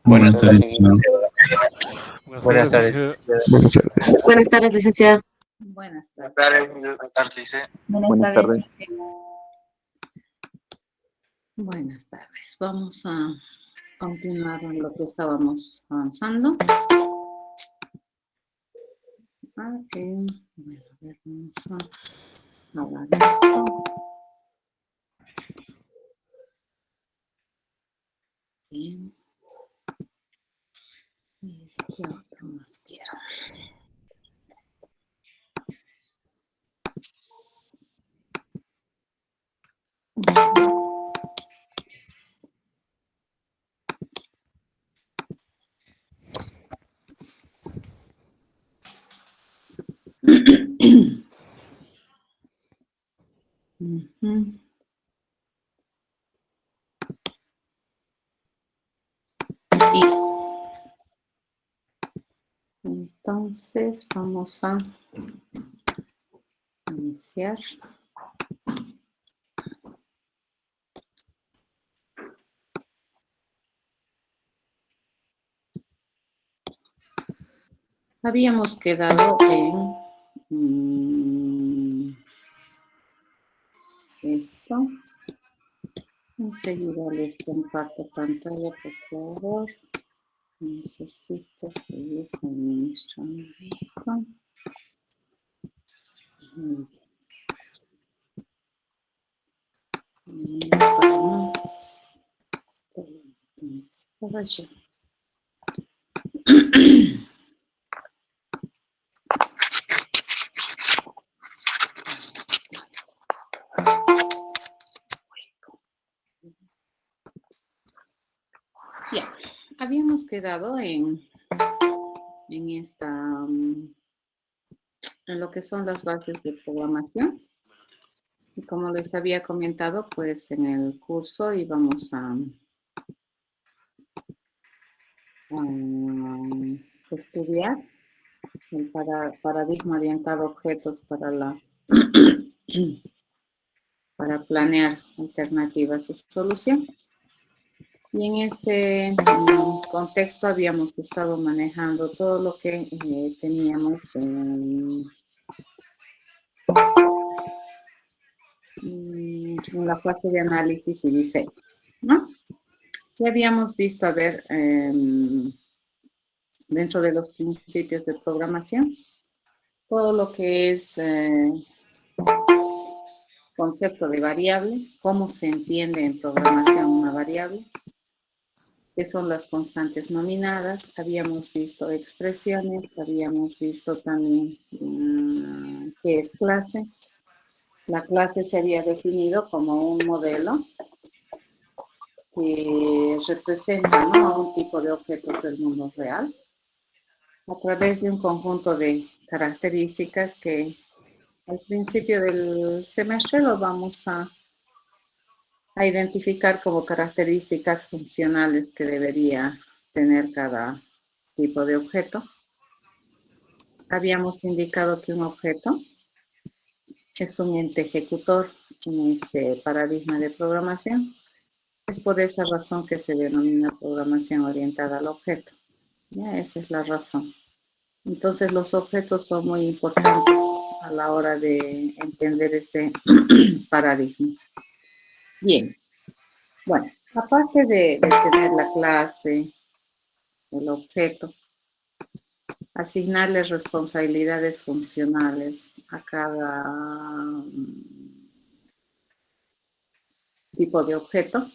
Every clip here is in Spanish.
Buenas tardes, licenciado. Buenas tardes. Buenas tardes. Buenas tardes, licenciado. Buenas tardes. Buenas tardes, licenciado. Buenas tardes. Buenas tardes. Vamos a continuar en lo que estábamos avanzando. Ok. Bueno, a ver, vamos a hablar de esto. Bien. ¿Y qué otro más quiero? Ujú. Y entonces vamos a iniciar. Habíamos quedado en esto. Enseguida les comparto pantalla, por favor. Necesito seguir administrando esto. Por allá. Bien, habíamos quedado en esta, en lo que son las bases de programación. Y como les había comentado, pues en el curso íbamos a estudiar el paradigma orientado a objetos para planear alternativas de solución. Y en ese contexto habíamos estado manejando todo lo que teníamos en la fase de análisis y diseño, ¿no? Y habíamos visto, a ver, dentro de los principios de programación, todo lo que es concepto de variable, cómo se entiende en programación una variable, qué son las constantes nominadas, habíamos visto expresiones, habíamos visto también qué es clase. La clase se había definido como un modelo que representa, ¿no?, un tipo de objetos del mundo real a través de un conjunto de características que al principio del semestre lo vamos a identificar como características funcionales que debería tener cada tipo de objeto. Habíamos indicado que un objeto es un ente ejecutor en este paradigma de programación. Es por esa razón que se denomina programación orientada al objeto. ¿Ya? Esa es la razón. Entonces los objetos son muy importantes a la hora de entender este paradigma. Bien, bueno, aparte de tener la clase, el objeto, asignarle responsabilidades funcionales a cada tipo de objeto,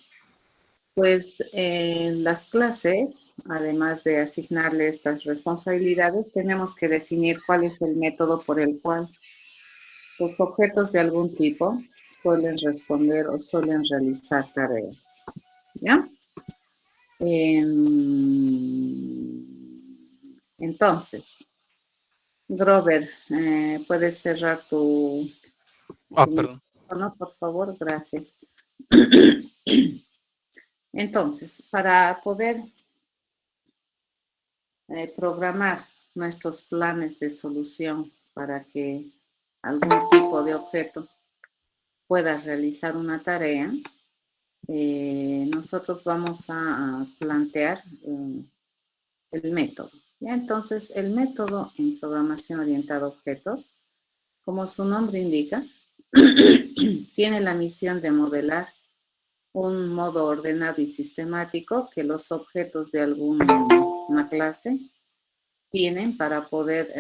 pues en las clases, además de asignarle estas responsabilidades, tenemos que definir cuál es el método por el cual los objetos de algún tipo suelen responder o suelen realizar tareas. ¿Ya? Entonces, Grover, ¿puedes cerrar tu Perdón. micrófono, por favor? Gracias. Entonces, para poder programar nuestros planes de solución para que algún tipo de objeto pueda realizar una tarea, nosotros vamos a plantear el método. ¿Ya? Entonces, el método en programación orientada a objetos, como su nombre indica, tiene la misión de modelar un modo ordenado y sistemático que los objetos de alguna clase tienen para poder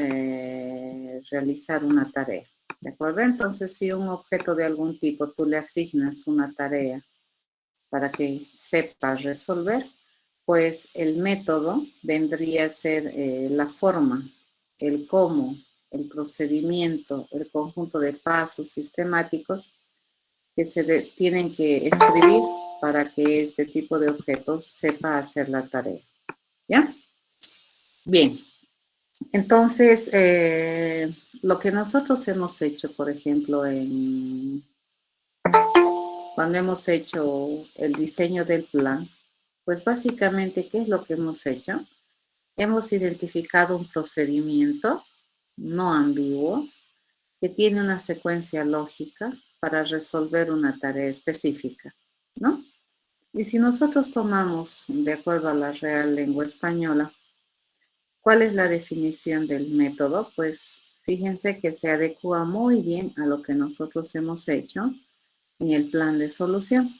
realizar una tarea. ¿De acuerdo? Entonces, si un objeto de algún tipo tú le asignas una tarea para que sepa resolver, pues el método vendría a ser la forma, el cómo, el procedimiento, el conjunto de pasos sistemáticos que se tienen que escribir para que este tipo de objetos sepa hacer la tarea. ¿Ya? Bien. Entonces, lo que nosotros hemos hecho, por ejemplo, cuando hemos hecho el diseño del plan, pues básicamente, ¿qué es lo que hemos hecho? Hemos identificado un procedimiento no ambiguo que tiene una secuencia lógica para resolver una tarea específica, ¿no? Y si nosotros tomamos, de acuerdo a la Real Lengua Española, ¿cuál es la definición del método? Pues fíjense que se adecua muy bien a lo que nosotros hemos hecho en el plan de solución,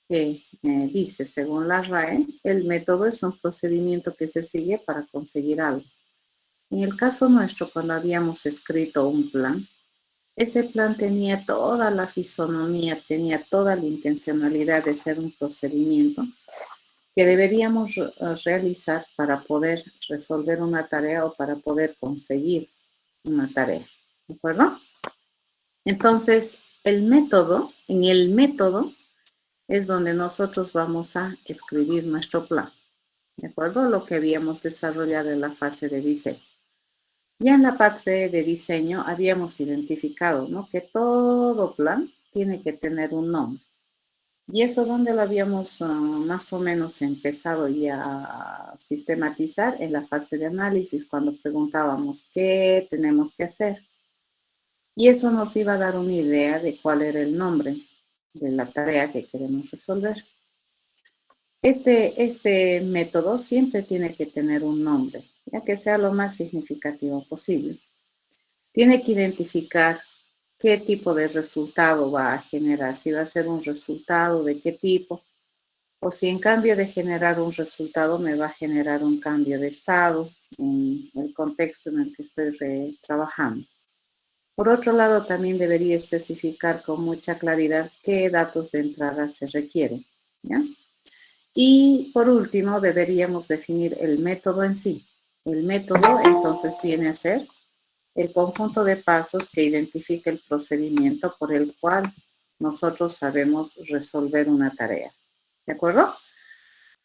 que dice, según la RAE, el método es un procedimiento que se sigue para conseguir algo. En el caso nuestro, cuando habíamos escrito un plan, ese plan tenía toda la fisonomía, tenía toda la intencionalidad de ser un procedimiento que deberíamos realizar para poder resolver una tarea o para poder conseguir una tarea. ¿De acuerdo? Entonces, en el método es donde nosotros vamos a escribir nuestro plan. ¿De acuerdo? Lo que habíamos desarrollado en la fase de diseño. Ya en la parte de diseño habíamos identificado, ¿no?, que todo plan tiene que tener un nombre. Y eso donde lo habíamos más o menos empezado ya a sistematizar en la fase de análisis, cuando preguntábamos qué tenemos que hacer. Y eso nos iba a dar una idea de cuál era el nombre de la tarea que queremos resolver. Este método siempre tiene que tener un nombre, ya que sea lo más significativo posible. Tiene que identificar qué tipo de resultado va a generar, si va a ser un resultado de qué tipo, o si en cambio de generar un resultado me va a generar un cambio de estado en el contexto en el que estoy trabajando. Por otro lado, también debería especificar con mucha claridad qué datos de entrada se requieren, ¿ya? Y por último, deberíamos definir el método en sí. El método entonces viene a ser el conjunto de pasos que identifica el procedimiento por el cual nosotros sabemos resolver una tarea. ¿De acuerdo?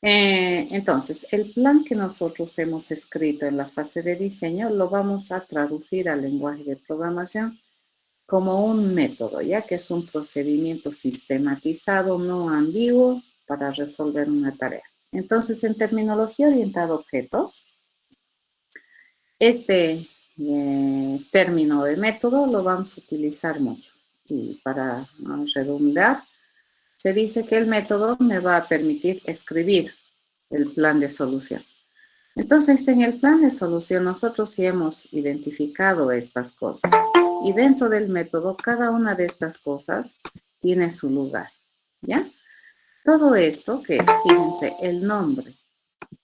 Entonces, el plan que nosotros hemos escrito en la fase de diseño lo vamos a traducir al lenguaje de programación como un método, ya que es un procedimiento sistematizado, no ambiguo, para resolver una tarea. Entonces, en terminología orientada a objetos, este término de método lo vamos a utilizar mucho. Y para redundar, se dice que el método me va a permitir escribir el plan de solución. Entonces, en el plan de solución nosotros sí hemos identificado estas cosas. Y dentro del método, cada una de estas cosas tiene su lugar, ¿ya? Todo esto, que fíjense, el nombre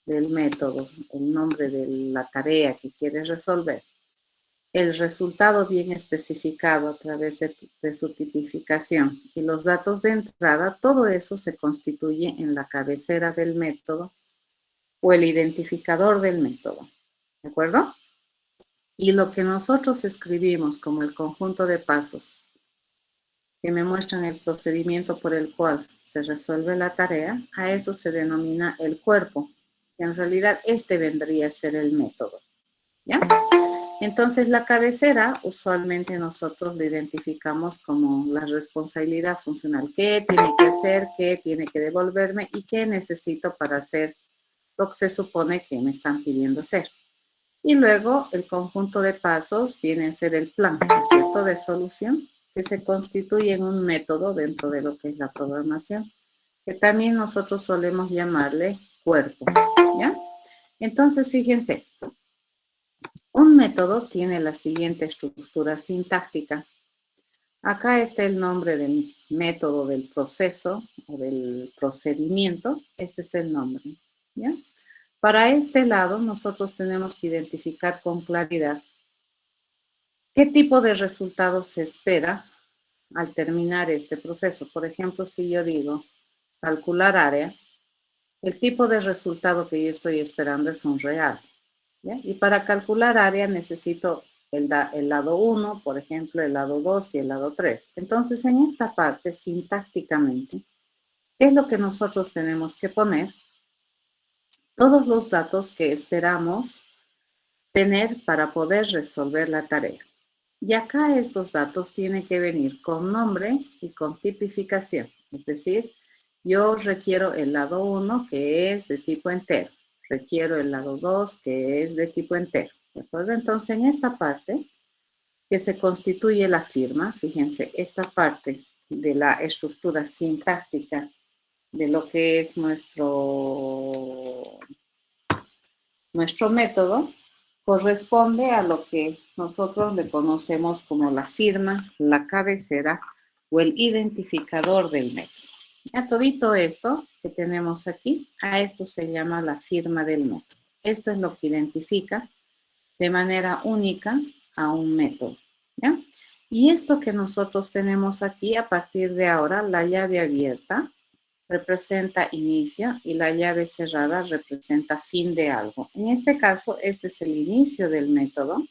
del método, el nombre de la tarea que quieres resolver, el resultado bien especificado a través de su tipificación y los datos de entrada, todo eso se constituye en la cabecera del método o el identificador del método, ¿de acuerdo? Y lo que nosotros escribimos como el conjunto de pasos que me muestran el procedimiento por el cual se resuelve la tarea, a eso se denomina el cuerpo. Y en realidad este vendría a ser el método, ¿ya? Entonces la cabecera usualmente nosotros lo identificamos como la responsabilidad funcional. ¿Qué tiene que hacer? ¿Qué tiene que devolverme? ¿Y qué necesito para hacer lo que se supone que me están pidiendo hacer? Y luego el conjunto de pasos viene a ser el plan, ¿no es cierto?, de solución, que se constituye en un método dentro de lo que es la programación, que también nosotros solemos llamarle cuerpo, ¿ya? Entonces, fíjense, un método tiene la siguiente estructura sintáctica. Acá está el nombre del método, del proceso o del procedimiento. Este es el nombre, ¿ya? Para este lado, nosotros tenemos que identificar con claridad qué tipo de resultado se espera al terminar este proceso. Por ejemplo, si yo digo calcular área, el tipo de resultado que yo estoy esperando es un real, ¿ya? Y para calcular área necesito el lado 1, por ejemplo, el lado 2 y el lado 3. Entonces, en esta parte, sintácticamente, ¿qué es lo que nosotros tenemos que poner? Todos los datos que esperamos tener para poder resolver la tarea. Y acá estos datos tienen que venir con nombre y con tipificación. Es decir, yo requiero el lado 1 que es de tipo entero. Requiero el lado 2 que es de tipo entero. ¿De acuerdo? Entonces, en esta parte que se constituye la firma, fíjense, esta parte de la estructura sintáctica de lo que es nuestro método, corresponde a lo que nosotros le conocemos como la firma, la cabecera o el identificador del método. Ya todito esto que tenemos aquí, a esto se llama la firma del método. Esto es lo que identifica de manera única a un método, ¿ya? Y esto que nosotros tenemos aquí, a partir de ahora, la llave abierta representa inicio y la llave cerrada representa fin de algo. En este caso, este es el inicio del método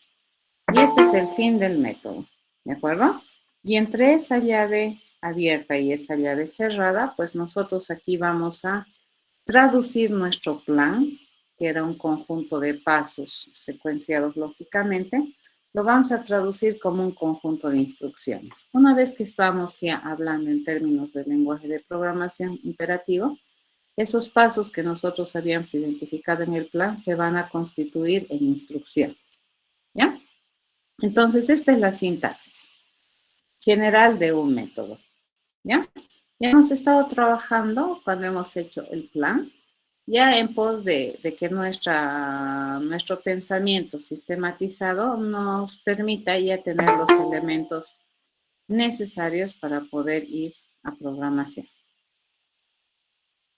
y este es el fin del método, ¿de acuerdo? Y entre esa llave abierta y esa llave cerrada, pues nosotros aquí vamos a traducir nuestro plan, que era un conjunto de pasos secuenciados lógicamente, lo vamos a traducir como un conjunto de instrucciones. Una vez que estamos ya hablando en términos del lenguaje de programación imperativo, esos pasos que nosotros habíamos identificado en el plan se van a constituir en instrucciones, ¿ya? Entonces, esta es la sintaxis general de un método, ¿ya? Ya hemos estado trabajando cuando hemos hecho el plan, ya en pos de que nuestro pensamiento sistematizado nos permita ya tener los elementos necesarios para poder ir a programación.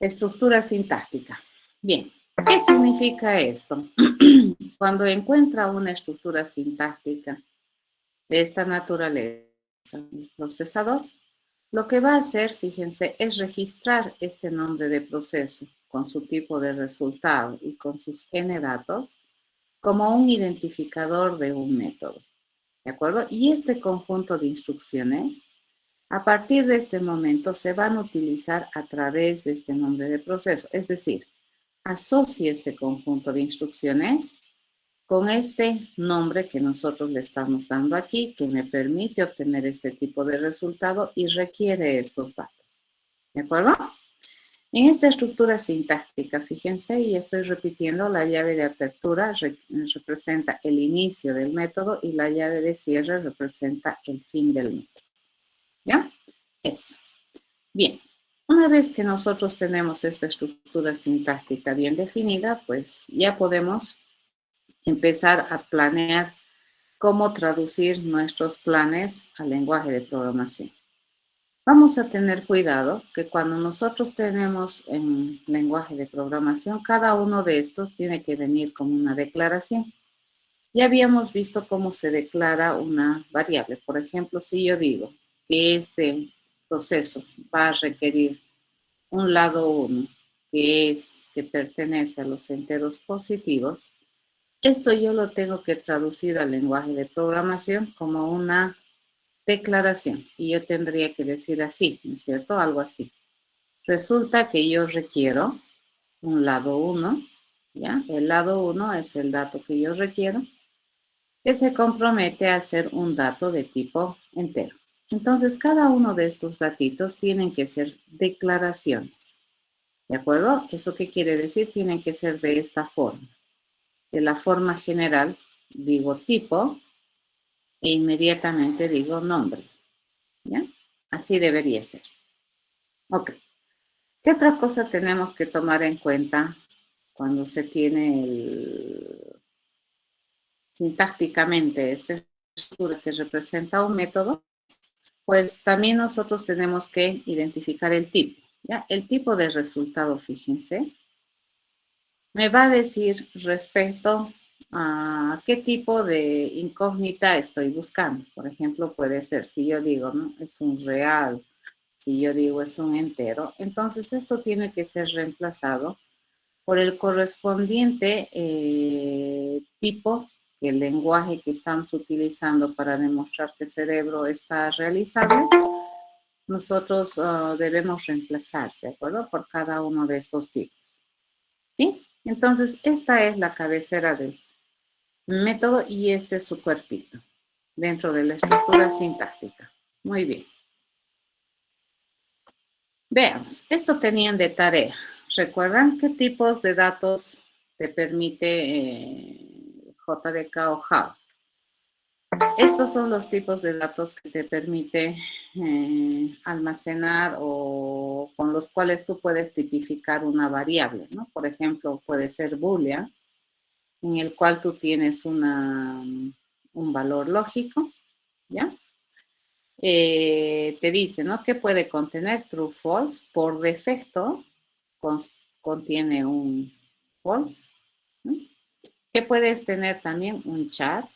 Estructura sintáctica. Bien, ¿qué significa esto? Cuando encuentra una estructura sintáctica de esta naturaleza, el procesador, lo que va a hacer, fíjense, es registrar este nombre de proceso con su tipo de resultado y con sus n datos como un identificador de un método, ¿de acuerdo? Y este conjunto de instrucciones, a partir de este momento, se van a utilizar a través de este nombre de proceso. Es decir, asocie este conjunto de instrucciones con este nombre que nosotros le estamos dando aquí, que me permite obtener este tipo de resultado y requiere estos datos. ¿De acuerdo? En esta estructura sintáctica, fíjense, y estoy repitiendo, la llave de apertura representa el inicio del método y la llave de cierre representa el fin del método. ¿Ya? Eso. Bien. Una vez que nosotros tenemos esta estructura sintáctica bien definida, pues ya podemos empezar a planear cómo traducir nuestros planes al lenguaje de programación. Vamos a tener cuidado que cuando nosotros tenemos en lenguaje de programación, cada uno de estos tiene que venir como una declaración. Ya habíamos visto cómo se declara una variable. Por ejemplo, si yo digo que este proceso va a requerir un lado 1, que pertenece a los enteros positivos, esto yo lo tengo que traducir al lenguaje de programación como una declaración. Y yo tendría que decir así, ¿no es cierto? Algo así. Resulta que yo requiero un lado 1, ¿ya? El lado 1 es el dato que yo requiero, que se compromete a ser un dato de tipo entero. Entonces, cada uno de estos datitos tienen que ser declaraciones. ¿De acuerdo? ¿Eso qué quiere decir? Tienen que ser de esta forma. De la forma general, digo tipo e inmediatamente digo nombre. ¿Ya? Así debería ser. Ok. ¿Qué otra cosa tenemos que tomar en cuenta cuando se tiene sintácticamente esta estructura que representa un método? Pues también nosotros tenemos que identificar el tipo, ¿ya? El tipo de resultado, fíjense, me va a decir respecto a qué tipo de incógnita estoy buscando. Por ejemplo, puede ser, si yo digo, ¿no? Es un real, si yo digo es un entero, entonces esto tiene que ser reemplazado por el correspondiente tipo, que el lenguaje que estamos utilizando para demostrar que el cerebro está realizable, nosotros debemos reemplazar, ¿de acuerdo? Por cada uno de estos tipos, ¿sí? Entonces, esta es la cabecera del método y este es su cuerpito dentro de la estructura sintáctica. Muy bien. Veamos, esto tenían de tarea. ¿Recuerdan qué tipos de datos te permite JDK o HAB? Estos son los tipos de datos que te permite almacenar o con los cuales tú puedes tipificar una variable, ¿no? Por ejemplo, puede ser boolean, en el cual tú tienes un valor lógico, ¿ya? Te dice, ¿no? ¿Qué puede contener? True, false. Por defecto, contiene un false, ¿no? ¿Qué puedes tener también? Un chat.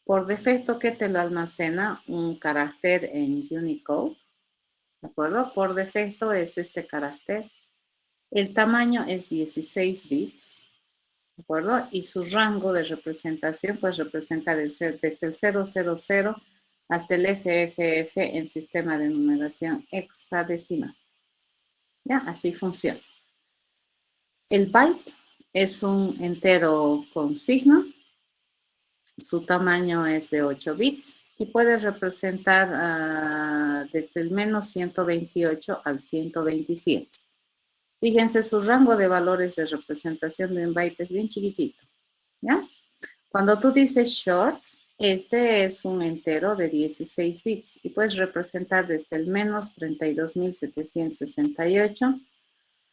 Por defecto, ¿qué te lo almacena? Un carácter en Unicode, ¿de acuerdo? Por defecto es este carácter. El tamaño es 16 bits, ¿de acuerdo? Y su rango de representación, pues representar desde el 000 hasta el FFF en sistema de numeración hexadecimal. ¿Ya? Así funciona. El byte es un entero con signo. Su tamaño es de 8 bits y puede representar desde el menos 128 al 127. Fíjense, su rango de valores de representación de un byte es bien chiquitito, ¿ya? Cuando tú dices short, este es un entero de 16 bits y puedes representar desde el menos 32.768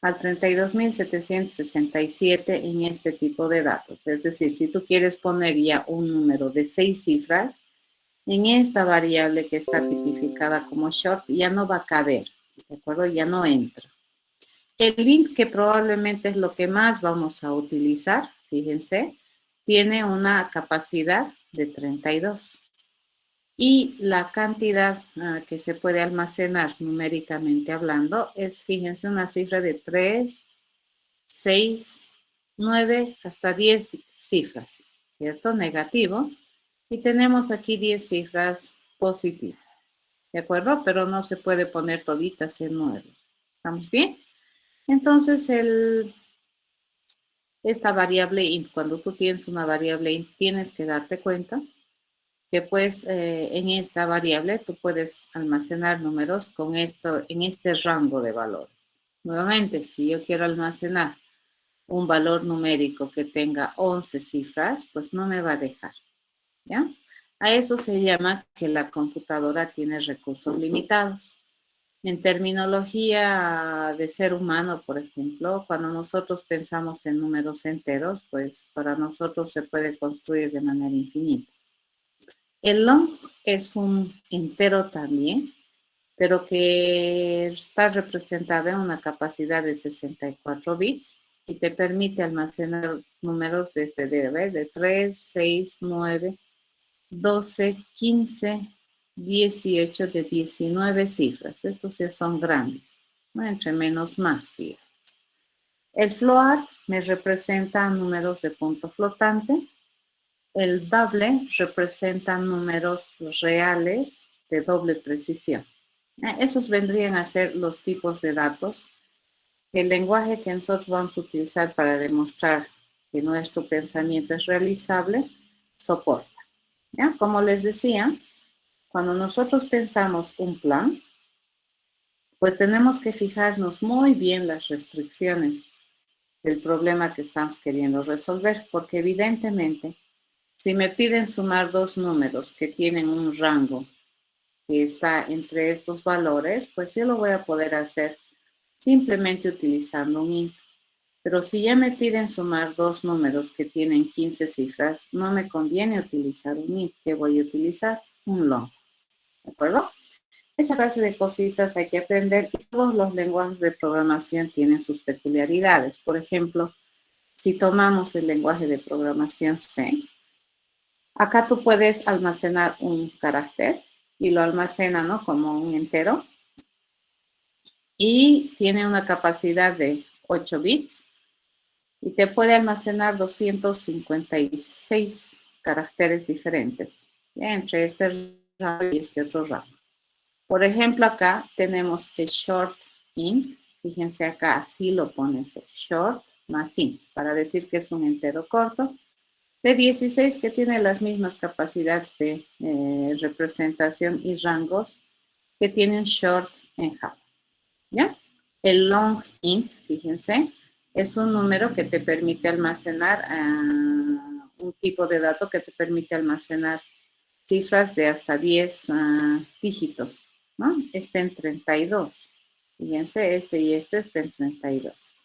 al 32.767 en este tipo de datos. Es decir, si tú quieres poner ya un número de 6 cifras, en esta variable que está tipificada como short ya no va a caber, ¿de acuerdo? Ya no entra. El int, que probablemente es lo que más vamos a utilizar, fíjense, tiene una capacidad de 32. Y la cantidad que se puede almacenar numéricamente hablando es, fíjense, una cifra de 3, 6, 9, hasta 10 cifras, ¿cierto? Negativo. Y tenemos aquí 10 cifras positivas, ¿de acuerdo? Pero no se puede poner toditas en 9. ¿Estamos bien? Entonces, esta variable int, cuando tú tienes una variable int, tienes que darte cuenta que pues en esta variable tú puedes almacenar números con esto, en este rango de valores. Nuevamente, si yo quiero almacenar un valor numérico que tenga 11 cifras, pues no me va a dejar, ¿ya? A eso se llama que la computadora tiene recursos limitados. En terminología de ser humano, por ejemplo, cuando nosotros pensamos en números enteros, pues para nosotros se puede construir de manera infinita. El long es un entero también, pero que está representado en una capacidad de 64 bits y te permite almacenar números desde de 3, 6, 9, 12, 15, 18, de 19 cifras. Estos ya son grandes, ¿no? Entre menos más, digamos. El float me representa números de punto flotante. El double representa números reales de doble precisión. Esos vendrían a ser los tipos de datos. El lenguaje que nosotros vamos a utilizar para demostrar que nuestro pensamiento es realizable soporta. ¿Ya? Como les decía, cuando nosotros pensamos un plan, pues tenemos que fijarnos muy bien las restricciones del problema que estamos queriendo resolver, porque evidentemente, si me piden sumar dos números que tienen un rango que está entre estos valores, pues yo lo voy a poder hacer simplemente utilizando un int. Pero si ya me piden sumar dos números que tienen 15 cifras, no me conviene utilizar un int. ¿Qué voy a utilizar? Un long. ¿De acuerdo? Esa clase de cositas hay que aprender y todos los lenguajes de programación tienen sus peculiaridades. Por ejemplo, si tomamos el lenguaje de programación C, acá tú puedes almacenar un carácter y lo almacena, ¿no?, como un entero y tiene una capacidad de 8 bits y te puede almacenar 256 caracteres diferentes, ¿ya?, entre este rango y este otro rango. Por ejemplo, acá tenemos el short int. Fíjense acá, así lo pones, short más int, para decir que es un entero corto, de 16 que tiene las mismas capacidades de representación y rangos que tiene un short en Java, ¿ya? El long int, fíjense, es un número que te permite almacenar, un tipo de dato que te permite almacenar cifras de hasta 10 dígitos, ¿no? Este en 32. Fíjense, este y este está en 32.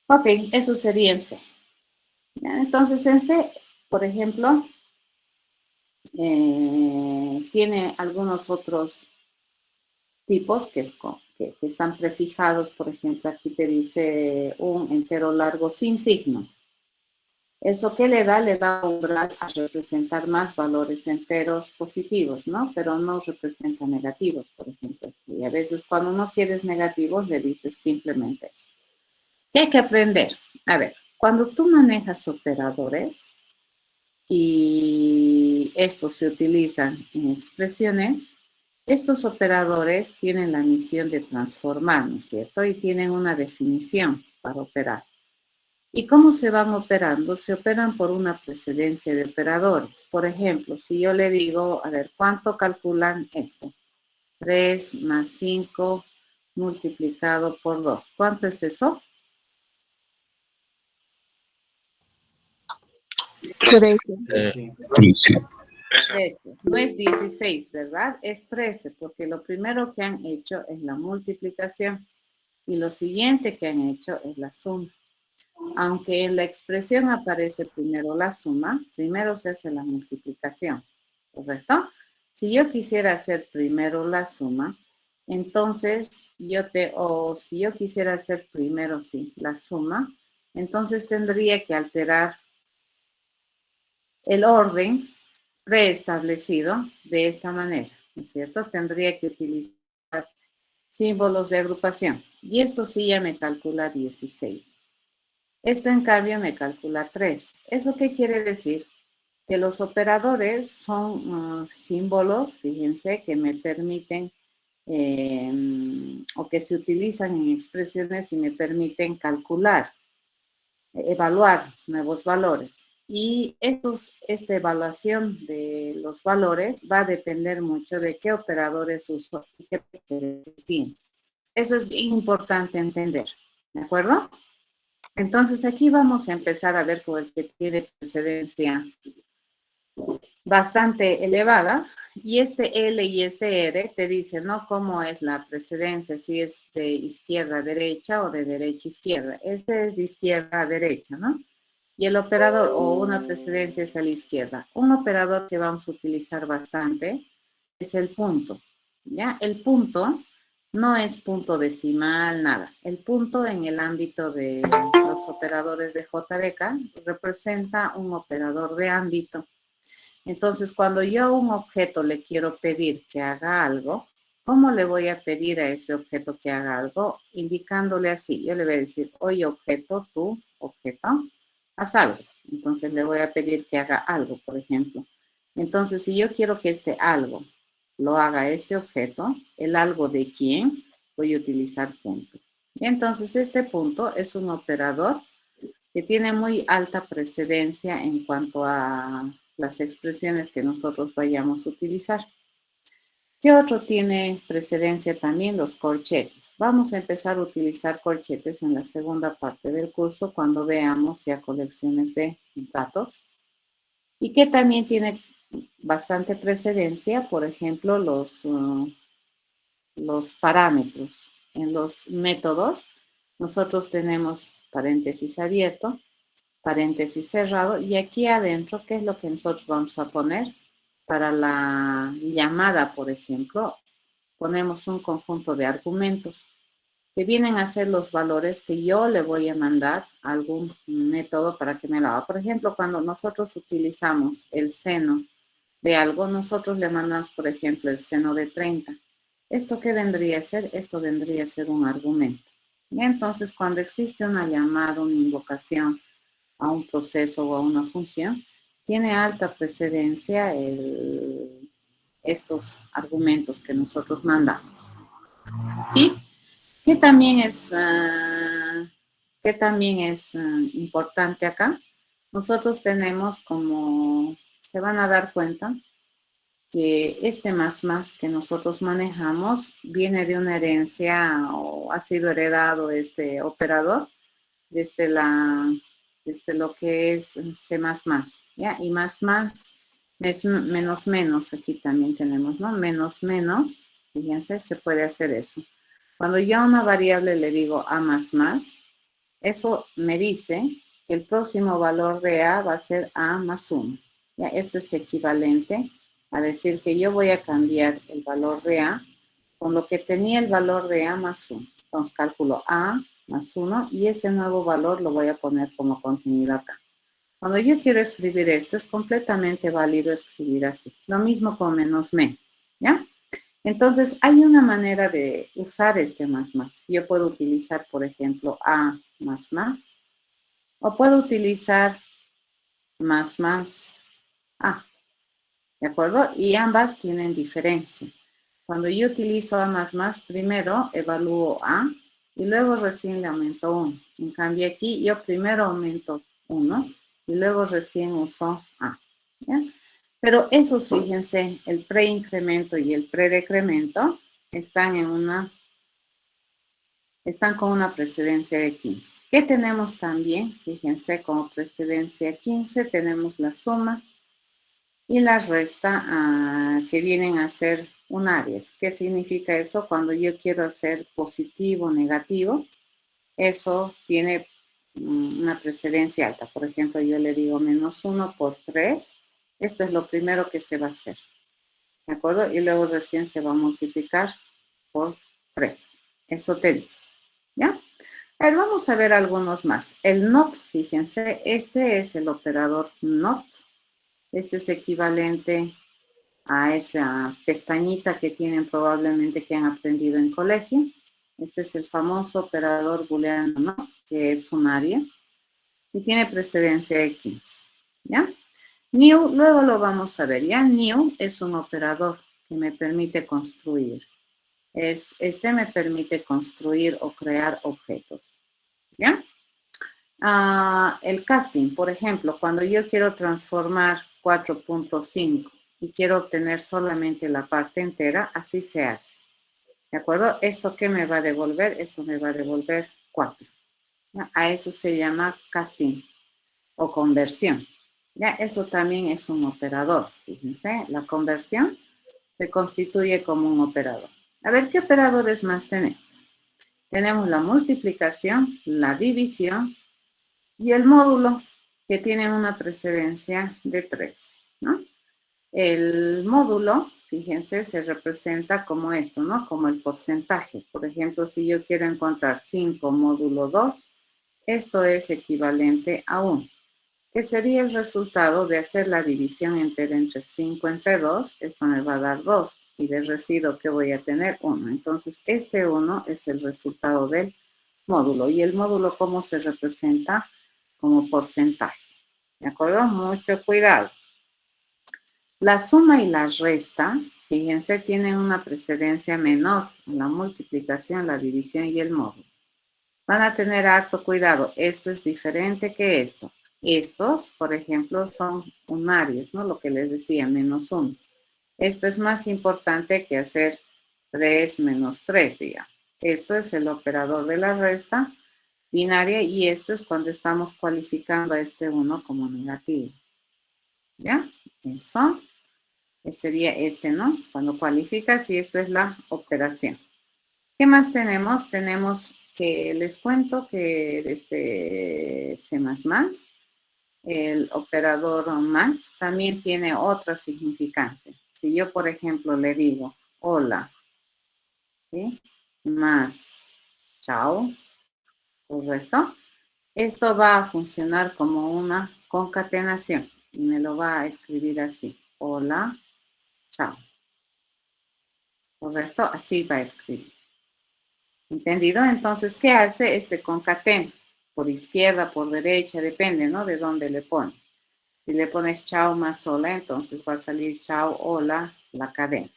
Ok, eso sería en C. ¿Ya? Entonces, en C, por ejemplo, tiene algunos otros tipos que están prefijados. Por ejemplo, aquí te dice un entero largo sin signo. ¿Eso qué le da? Le da umbral a representar más valores enteros positivos, ¿no? Pero no representa negativos, por ejemplo. Y a veces cuando no quieres negativos, le dices simplemente eso. ¿Qué hay que aprender? A ver, cuando tú manejas operadores y estos se utilizan en expresiones, estos operadores tienen la misión de transformar, ¿no es cierto? Y tienen una definición para operar. ¿Y cómo se van operando? Se operan por una precedencia de operadores. Por ejemplo, si yo le digo, a ver, ¿cuánto calculan esto? 3 más 5 multiplicado por 2. ¿Cuánto es eso? 13. 13. No es 16, ¿verdad? Es 13, porque lo primero que han hecho es la multiplicación y lo siguiente que han hecho es la suma. Aunque en la expresión aparece primero la suma, primero se hace la multiplicación, ¿correcto? Si yo quisiera hacer primero la suma, entonces si yo quisiera hacer primero, sí, la suma, entonces tendría que alterar el orden preestablecido de esta manera, ¿no es cierto? Tendría que utilizar símbolos de agrupación. Y esto sí ya me calcula 16. Esto en cambio me calcula 3. ¿Eso qué quiere decir? Que los operadores son símbolos, fíjense, que me permiten o que se utilizan en expresiones y me permiten calcular, evaluar nuevos valores. Y esta evaluación de los valores va a depender mucho de qué operadores uso y qué precedencias tiene. Eso es bien importante entender, ¿de acuerdo? Entonces aquí vamos a empezar a ver con el que tiene precedencia bastante elevada, y este L y este R te dicen, ¿no?, cómo es la precedencia, si es de izquierda a derecha o de derecha a izquierda. Este es de izquierda a derecha, ¿no? Y el operador o una precedencia es a la izquierda. Un operador que vamos a utilizar bastante es el punto, ¿ya? El punto no es punto decimal, nada. El punto en el ámbito de los operadores de JDK representa un operador de ámbito. Entonces, cuando yo a un objeto le quiero pedir que haga algo, ¿cómo le voy a pedir a ese objeto que haga algo? Indicándole así. Yo le voy a decir, oye, objeto, tú, objeto, haz algo. Entonces, le voy a pedir que haga algo, por ejemplo. Entonces, si yo quiero que este algo lo haga este objeto, el algo de quién, voy a utilizar punto. Y entonces, este punto es un operador que tiene muy alta precedencia en cuanto a las expresiones que nosotros vayamos a utilizar. ¿Qué otro tiene precedencia también? Los corchetes. Vamos a empezar a utilizar corchetes en la segunda parte del curso cuando veamos ya colecciones de datos. Y que también tiene bastante precedencia, por ejemplo, los parámetros. en los métodos, nosotros tenemos paréntesis abierto, paréntesis cerrado, y aquí adentro, ¿qué es lo que nosotros vamos a poner? Para la llamada, por ejemplo, ponemos un conjunto de argumentos que vienen a ser los valores que yo le voy a mandar a algún método para que me lo haga. Por ejemplo, cuando nosotros utilizamos el seno de algo, nosotros le mandamos, por ejemplo, el seno de 30. ¿Esto qué vendría a ser? Esto vendría a ser un argumento. Y entonces, cuando existe una llamada, una invocación a un proceso o a una función, tiene alta precedencia estos argumentos que nosotros mandamos. ¿Sí? ¿Qué también es importante acá? Nosotros tenemos, como se van a dar cuenta, que este más que nosotros manejamos viene de una herencia o ha sido heredado este operador desde lo que es C++, ¿ya? Y más, menos, aquí también tenemos, ¿no? Menos, fíjense, se puede hacer eso. Cuando yo a una variable le digo A++, eso me dice que el próximo valor de A va a ser A más 1. ¿Ya? Esto es equivalente a decir que yo voy a cambiar el valor de A con lo que tenía el valor de A más 1. Entonces calculo A más 1 y ese nuevo valor lo voy a poner como contenido acá. Cuando yo quiero escribir esto, es completamente válido escribir así. Lo mismo con menos, ¿ya? Entonces, hay una manera de usar este más. Yo puedo utilizar, por ejemplo, A más, o puedo utilizar más A, ¿de acuerdo? Y ambas tienen diferencia. Cuando yo utilizo A más, primero evalúo A y luego recién le aumento 1. En cambio aquí yo primero aumento 1 y luego recién uso A, ¿ya? Pero esos, fíjense, el preincremento y el predecremento están con una precedencia de 15. ¿Qué tenemos también? Fíjense, como precedencia 15 tenemos la suma y la resta que vienen a ser unarias. ¿Qué significa eso? Cuando yo quiero hacer positivo o negativo, eso tiene una precedencia alta. Por ejemplo, yo le digo menos 1 por 3. Esto es lo primero que se va a hacer. ¿De acuerdo? Y luego recién se va a multiplicar por 3. Eso te dice. ¿Ya? A ver, vamos a ver algunos más. El NOT, fíjense, este es el operador NOT. Este es equivalente a esa pestañita que tienen probablemente que han aprendido en colegio. Este es el famoso operador booleano NOT, que es unario y tiene precedencia de 15. ¿Ya? New, luego lo vamos a ver, ¿ya? New es un operador que me permite construir. Este me permite construir o crear objetos, ¿ya? El casting, por ejemplo, cuando yo quiero transformar 4.5 y quiero obtener solamente la parte entera, así se hace, ¿de acuerdo? ¿Esto qué me va a devolver? Esto me va a devolver 4. ¿Ya? A eso se llama casting o conversión. Ya, eso también es un operador. Fíjense, la conversión se constituye como un operador. A ver, ¿qué operadores más tenemos? Tenemos la multiplicación, la división y el módulo, que tienen una precedencia de 3, ¿no? El módulo, fíjense, se representa como esto, ¿no? Como el porcentaje. Por ejemplo, si yo quiero encontrar 5 módulo 2, esto es equivalente a 1. Que sería el resultado de hacer la división entera entre 5 entre 2, esto me va a dar 2, y de residuo que voy a tener 1. Entonces, este 1 es el resultado del módulo. ¿Y el módulo cómo se representa? Como porcentaje. ¿De acuerdo? Mucho cuidado. La suma y la resta, fíjense, tienen una precedencia menor en la multiplicación, la división y el módulo. Van a tener harto cuidado. Esto es diferente que esto. Estos, por ejemplo, son unarios, ¿no? Lo que les decía, menos 1. Esto es más importante que hacer 3 menos 3, digamos. Esto es el operador de la resta binaria y esto es cuando estamos cualificando a este 1 como negativo. ¿Ya? Eso sería este, ¿no? Cuando cualificas y esto es la operación. ¿Qué más tenemos? Tenemos que les cuento que desde C++, el operador más también tiene otra significancia. Si yo, por ejemplo, le digo hola, ¿sí? Más chao, ¿correcto? Esto va a funcionar como una concatenación y me lo va a escribir así. Hola, chao. ¿Correcto? Así va a escribir. ¿Entendido? Entonces, ¿qué hace este concatena? Por izquierda, por derecha, depende, ¿no? De dónde le pones. Si le pones chao más hola, entonces va a salir chao, hola, la cadena.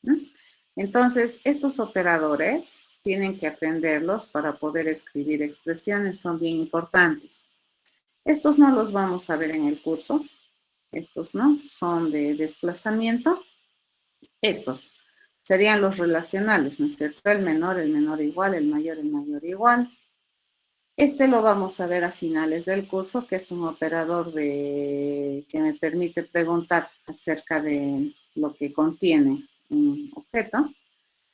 ¿No? Entonces, estos operadores tienen que aprenderlos para poder escribir expresiones, son bien importantes. Estos no los vamos a ver en el curso, estos no, son de desplazamiento. Estos serían los relacionales, ¿no es cierto? El menor igual, el mayor igual. Este lo vamos a ver a finales del curso, que es un operador que me permite preguntar acerca de lo que contiene un objeto.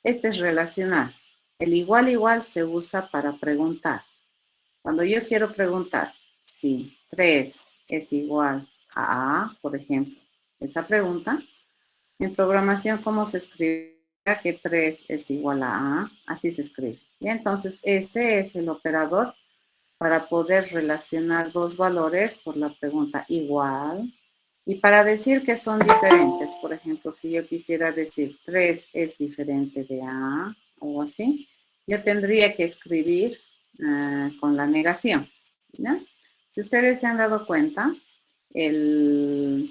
Este es relacional. El igual se usa para preguntar. Cuando yo quiero preguntar si 3 es igual a A, por ejemplo, esa pregunta, en programación, ¿cómo se escribe que 3 es igual a A? Así se escribe. Y entonces, este es el operador para poder relacionar dos valores por la pregunta igual y para decir que son diferentes. Por ejemplo, si yo quisiera decir 3 es diferente de A o así, yo tendría que escribir con la negación. ¿Ya? Si ustedes se han dado cuenta, el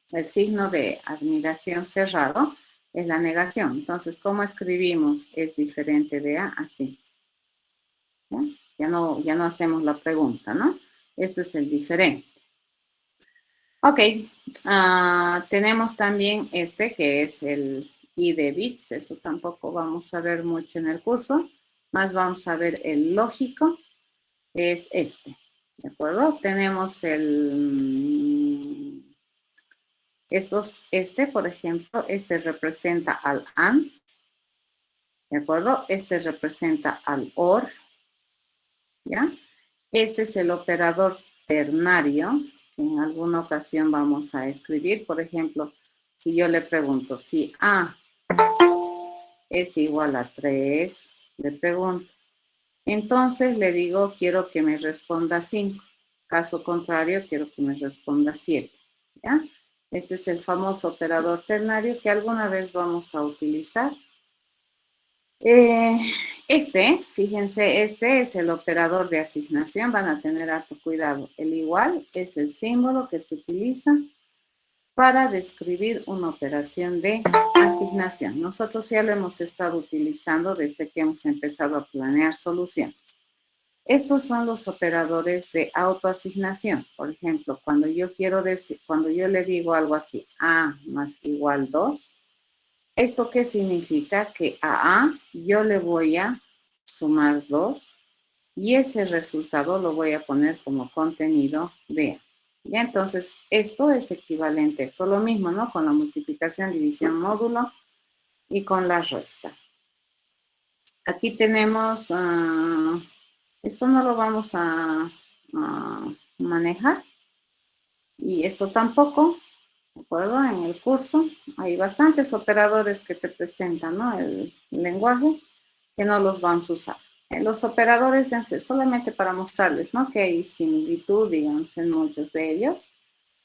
signo de admiración cerrado es la negación. Entonces, ¿cómo escribimos es diferente de A? Así. ¿Ya? Ya no hacemos la pregunta, ¿no? Esto es el diferente. Ok, tenemos también este que es el I de bits, eso tampoco vamos a ver mucho en el curso, más vamos a ver el lógico, es este, ¿de acuerdo? Tenemos por ejemplo, este representa al AND, ¿de acuerdo? Este representa al OR, ¿ya? Este es el operador ternario, que en alguna ocasión vamos a escribir. Por ejemplo, si yo le pregunto si A es igual a 3, le pregunto. Entonces le digo, quiero que me responda 5. Caso contrario, quiero que me responda 7. ¿Ya? Este es el famoso operador ternario que alguna vez vamos a utilizar. Fíjense, este es el operador de asignación, van a tener harto cuidado. El igual es el símbolo que se utiliza para describir una operación de asignación. Nosotros ya lo hemos estado utilizando desde que hemos empezado a planear soluciones. Estos son los operadores de autoasignación. Por ejemplo, cuando yo le digo algo así, A más igual 2, ¿esto qué significa? Que a A yo le voy a sumar 2 y ese resultado lo voy a poner como contenido de A. Ya, entonces, esto es equivalente a esto. Lo mismo, ¿no? Con la multiplicación, división, módulo y con la resta. Aquí tenemos, esto no lo vamos a manejar y esto tampoco. ¿De acuerdo? En el curso hay bastantes operadores que te presentan, ¿no? El lenguaje que no los vamos a usar. Los operadores solamente para mostrarles, ¿no? Que hay similitud, digamos, en muchos de ellos.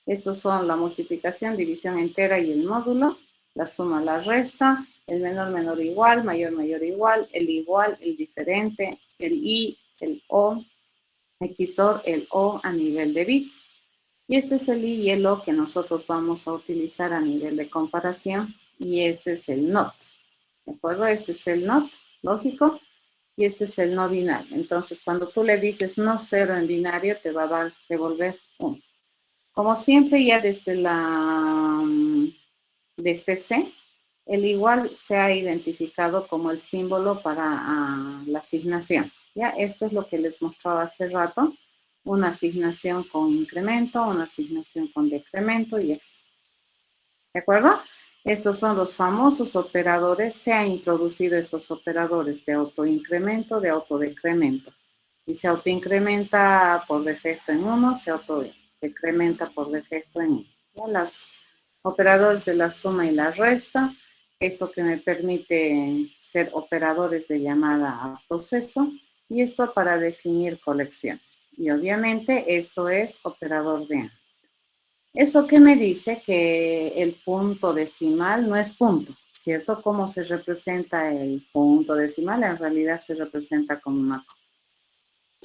Estos son la multiplicación, división entera y el módulo, la suma, la resta, el menor igual, mayor igual, el diferente, el i, el o, XOR, el o a nivel de bits. Y este es el i y el o que nosotros vamos a utilizar a nivel de comparación. Y este es el NOT. ¿De acuerdo? Este es el NOT, lógico. Y este es el no binario. Entonces, cuando tú le dices no 0 en binario, te va a devolver 1. Como siempre, ya desde C, el igual se ha identificado como el símbolo para la asignación. Ya, esto es lo que les mostraba hace rato. Una asignación con incremento, una asignación con decremento y así. ¿De acuerdo? Estos son los famosos operadores. Se han introducido estos operadores de autoincremento, de autodecremento. Y se autoincrementa por defecto en 1, se autodecrementa por defecto en 1. Los operadores de la suma y la resta, esto que me permite ser operadores de llamada a proceso, y esto para definir colecciones. Y obviamente esto es operador de AND. Eso que me dice que el punto decimal no es punto, ¿cierto? ¿Cómo se representa el punto decimal? En realidad se representa como una coma.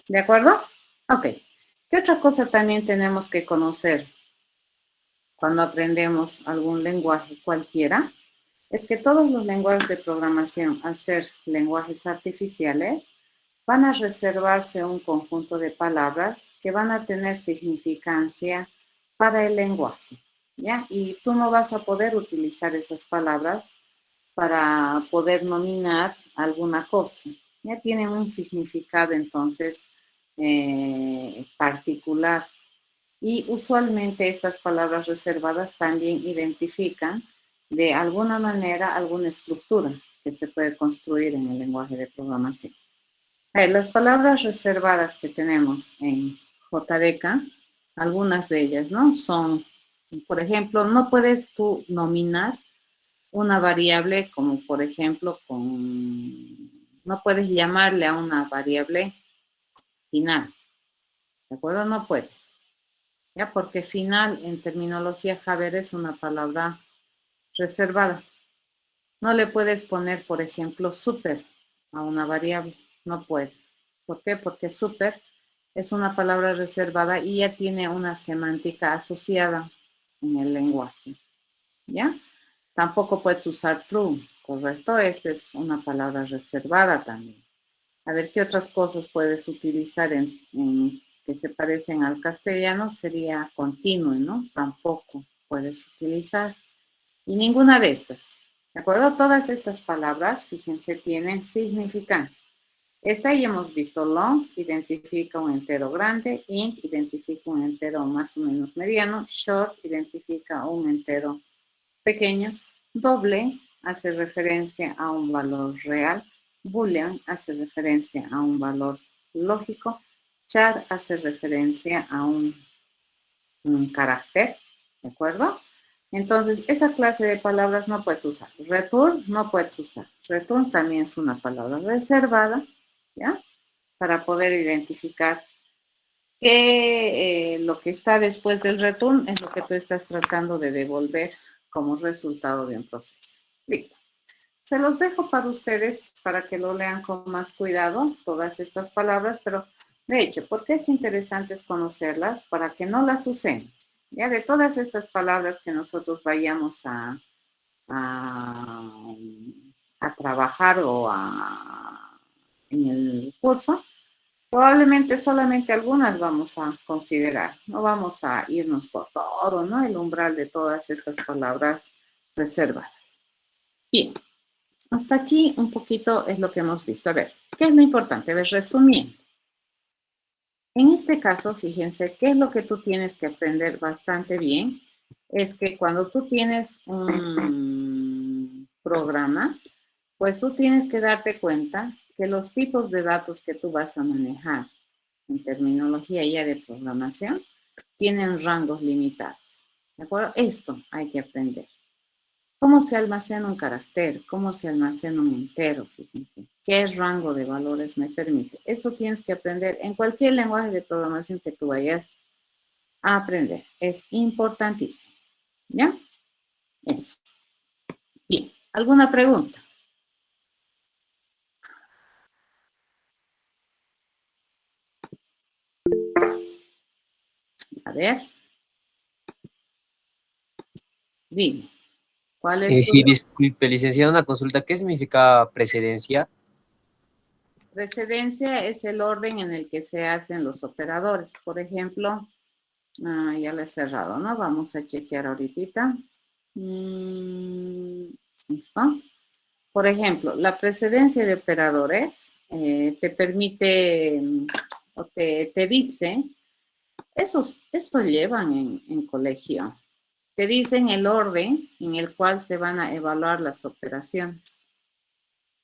¿De acuerdo? Ok. ¿Qué otra cosa también tenemos que conocer cuando aprendemos algún lenguaje cualquiera? Es que todos los lenguajes de programación, al ser lenguajes artificiales, van a reservarse un conjunto de palabras que van a tener significancia para el lenguaje, ¿ya? Y tú no vas a poder utilizar esas palabras para poder nominar alguna cosa. Ya tienen un significado entonces particular. Y usualmente estas palabras reservadas también identifican de alguna manera alguna estructura que se puede construir en el lenguaje de programación. Las palabras reservadas que tenemos en JDK, algunas de ellas, ¿no? Son, por ejemplo, no puedes tú nominar una variable como, por ejemplo, no puedes llamarle a una variable final, ¿de acuerdo? No puedes, ¿ya? Porque final en terminología Java es una palabra reservada. No le puedes poner, por ejemplo, super a una variable, no puedes. ¿Por qué? Porque super es una palabra reservada y ya tiene una semántica asociada en el lenguaje, ¿ya? Tampoco puedes usar true, ¿correcto? Esta es una palabra reservada también. A ver, ¿qué otras cosas puedes utilizar que se parecen al castellano? Sería continuo, ¿no? Tampoco puedes utilizar. Y ninguna de estas. ¿De acuerdo? Todas estas palabras, fíjense, tienen significancia. Esta ya hemos visto. Long identifica un entero grande, int identifica un entero más o menos mediano, short identifica un entero pequeño, doble hace referencia a un valor real, boolean hace referencia a un valor lógico, char hace referencia a un carácter, ¿de acuerdo? Entonces, esa clase de palabras no puedes usar. Return no puedes usar. Return también es una palabra reservada, ¿ya? Para poder identificar que lo que está después del return es lo que tú estás tratando de devolver como resultado de un proceso. Listo. Se los dejo para ustedes para que lo lean con más cuidado, todas estas palabras, pero de hecho, ¿por qué es interesante conocerlas? Para que no las usemos. Ya de todas estas palabras que nosotros vayamos a trabajar en el curso, probablemente solamente algunas vamos a considerar. No vamos a irnos por todo, ¿no? El umbral de todas estas palabras reservadas. Bien, hasta aquí un poquito es lo que hemos visto. A ver, ¿qué es lo importante? A ver, resumiendo. En este caso, fíjense, ¿qué es lo que tú tienes que aprender bastante bien? Es que cuando tú tienes un programa, pues tú tienes que darte cuenta que los tipos de datos que tú vas a manejar en terminología ya de programación tienen rangos limitados. ¿De acuerdo? Esto hay que aprender. ¿Cómo se almacena un carácter? ¿Cómo se almacena un entero? Fíjense. ¿Qué rango de valores me permite? Esto tienes que aprender en cualquier lenguaje de programación que tú vayas a aprender. Es importantísimo. ¿Ya? Eso. Bien. ¿Alguna pregunta? A ver. Dime. ¿Cuál es tu Sí, disculpe, licenciado, una consulta. ¿Qué significa precedencia? precedencia? Es el orden en el que se hacen los operadores. Por ejemplo, ya lo he cerrado, ¿no? Vamos a chequear ahorita. ¿Listo? Por ejemplo, la precedencia de operadores te permite o te dice, eso llevan en colegio. te dicen el orden en el cual se van a evaluar las operaciones.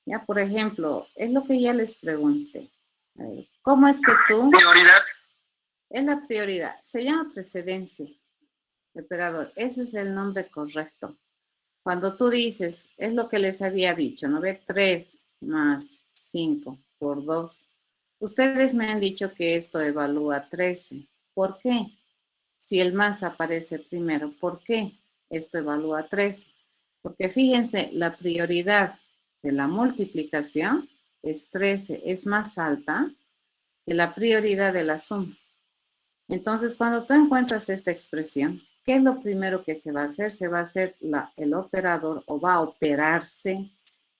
Ya, por ejemplo, es lo que ya les pregunté. A ver, ¿cómo es que tú... Prioridad. Es la prioridad. Se llama precedencia de operador. Ese es el nombre correcto. Cuando tú dices, es lo que les había dicho, ¿no ve? 3 más 5 por 2. Ustedes me han dicho que esto evalúa 13. ¿Por qué? Si el más aparece primero, ¿por qué esto evalúa 13? Porque fíjense, la prioridad de la multiplicación es 13, es más alta que la prioridad de la suma. Entonces, cuando tú encuentras esta expresión, ¿qué es lo primero que se va a hacer? Se va a hacer el operador o va a operarse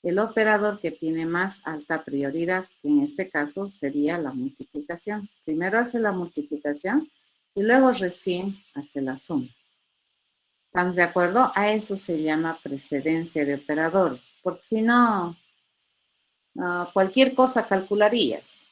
el operador que tiene más alta prioridad, que en este caso sería la multiplicación. Primero hace la multiplicación y luego recién hace la suma. ¿Estamos de acuerdo? A eso se llama precedencia de operadores, porque si no, cualquier cosa calcularías,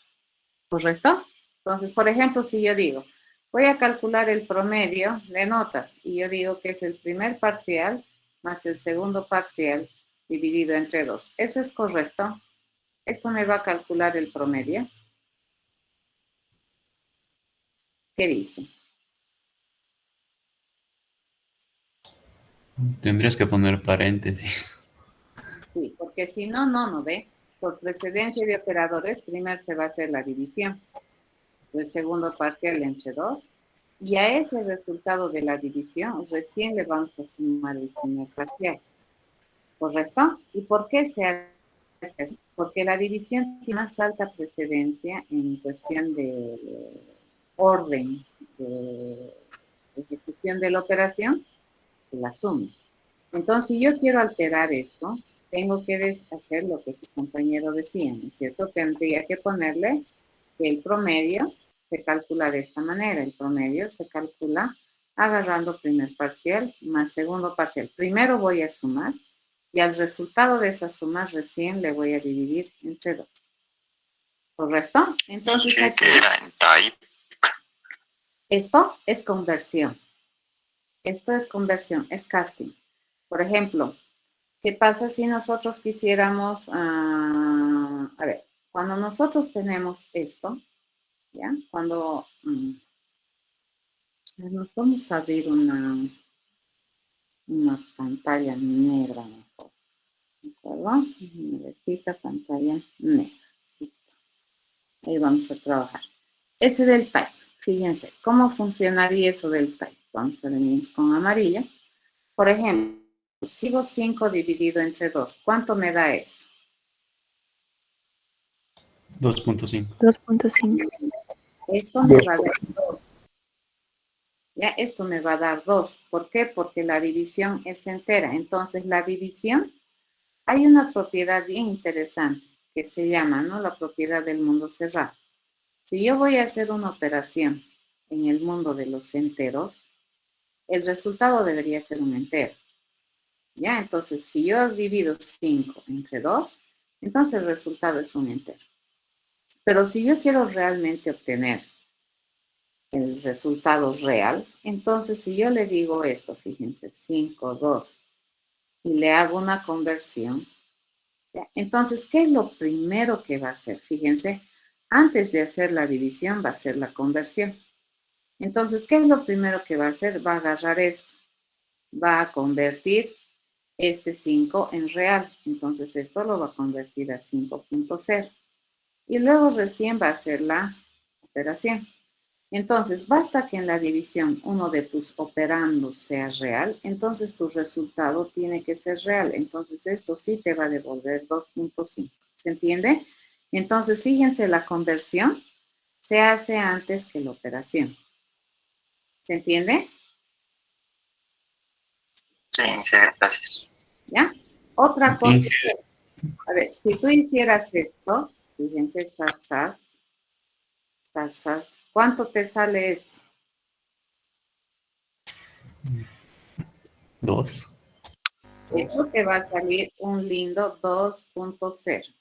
¿correcto? Entonces, por ejemplo, si yo digo, voy a calcular el promedio de notas y yo digo que es el primer parcial más el segundo parcial dividido entre 2. ¿Eso es correcto? Esto me va a calcular el promedio. ¿Qué dice? Tendrías que poner paréntesis. Sí, porque si no, no ve. Por precedencia de operadores, primero se va a hacer la división, el segundo parcial entre 2, y a ese resultado de la división recién le vamos a sumar el primer parcial. ¿Correcto? ¿Y por qué se hace así? Porque la división tiene más alta precedencia en cuestión de orden de ejecución de la operación que la suma. Entonces, si yo quiero alterar esto, tengo que hacer lo que su compañero decía, ¿no es cierto? Tendría que ponerle que el promedio se calcula de esta manera. El promedio se calcula agarrando primer parcial más segundo parcial. Primero voy a sumar y al resultado de esa suma recién le voy a dividir entre 2. ¿Correcto? Entonces, aquí, esto es conversión. Esto es conversión, es casting. Por ejemplo, ¿qué pasa si nosotros quisiéramos, a ver, cuando nosotros tenemos esto, ¿ya? Cuando nos vamos a abrir una pantalla negra mejor, ¿de acuerdo? Necesita pantalla negra. Listo. Ahí vamos a trabajar. Ese del type, fíjense, ¿cómo funcionaría eso del type? Vamos a venir con amarillo. Por ejemplo, sigo 5 dividido entre 2. ¿Cuánto me da eso? 2.5. 2.5. Esto me va a dar 2. Ya, esto me va a dar 2. ¿Por qué? Porque la división es entera. Entonces, la división, hay una propiedad bien interesante que se llama, ¿no? La propiedad del mundo cerrado. Si yo voy a hacer una operación en el mundo de los enteros, el resultado debería ser un entero. ¿Ya? Entonces, si yo divido 5 entre 2, entonces el resultado es un entero. Pero si yo quiero realmente obtener el resultado real, entonces si yo le digo esto, fíjense, 5, 2, y le hago una conversión, ¿ya? Entonces, ¿qué es lo primero que va a hacer? Fíjense, antes de hacer la división va a hacer la conversión. Entonces, ¿qué es lo primero que va a hacer? Va a agarrar esto, va a convertir este 5 en real. Entonces, esto lo va a convertir a 5.0. Y luego recién va a hacer la operación. Entonces, basta que en la división uno de tus operandos sea real, entonces tu resultado tiene que ser real. Entonces, esto sí te va a devolver 2.5. ¿Se entiende? Entonces, fíjense, la conversión se hace antes que la operación. ¿Se entiende? Sí, gracias. ¿Ya? Otra cosa, a ver, si tú hicieras esto, fíjense, ¿cuánto te sale esto? 2. Esto te va a salir un lindo 2.0.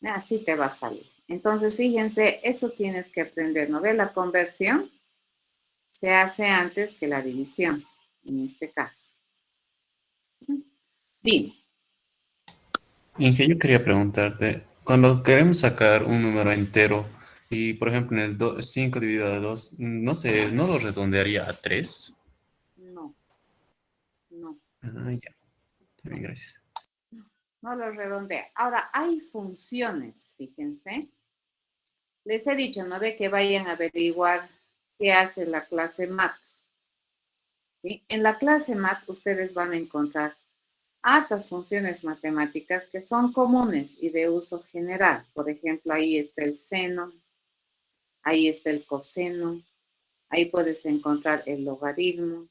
Así te va a salir. Entonces, fíjense, eso tienes que aprender, ¿no ve? La conversión se hace antes que la división, en este caso. Dime. Inge, yo quería preguntarte, cuando queremos sacar un número entero y, por ejemplo, en el 5 dividido a 2, no sé, ¿no lo redondearía a 3? No, no, Ah, ya, está no, bien, gracias. no lo redondea. Ahora, hay funciones, fíjense. Les he dicho, no ve que vayan a averiguar qué hace la clase Math. ¿Sí? En la clase Math ustedes van a encontrar hartas funciones matemáticas que son comunes y de uso general. Por ejemplo, ahí está el seno, ahí está el coseno, ahí puedes encontrar el logaritmo,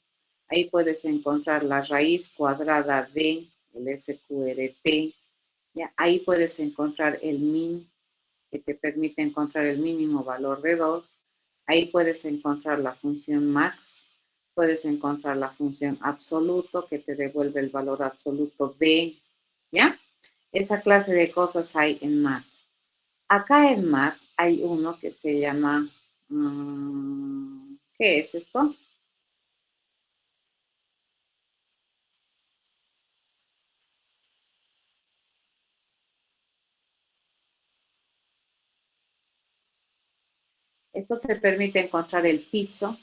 ahí puedes encontrar la raíz cuadrada de el SQRT, ¿ya? Ahí puedes encontrar el min, que te permite encontrar el mínimo valor de 2. Ahí puedes encontrar la función max, puedes encontrar la función absoluto, que te devuelve el valor absoluto de, ¿ya? Esa clase de cosas hay en Math. Acá en Math hay uno que se llama, ¿qué es esto? Esto te permite encontrar el piso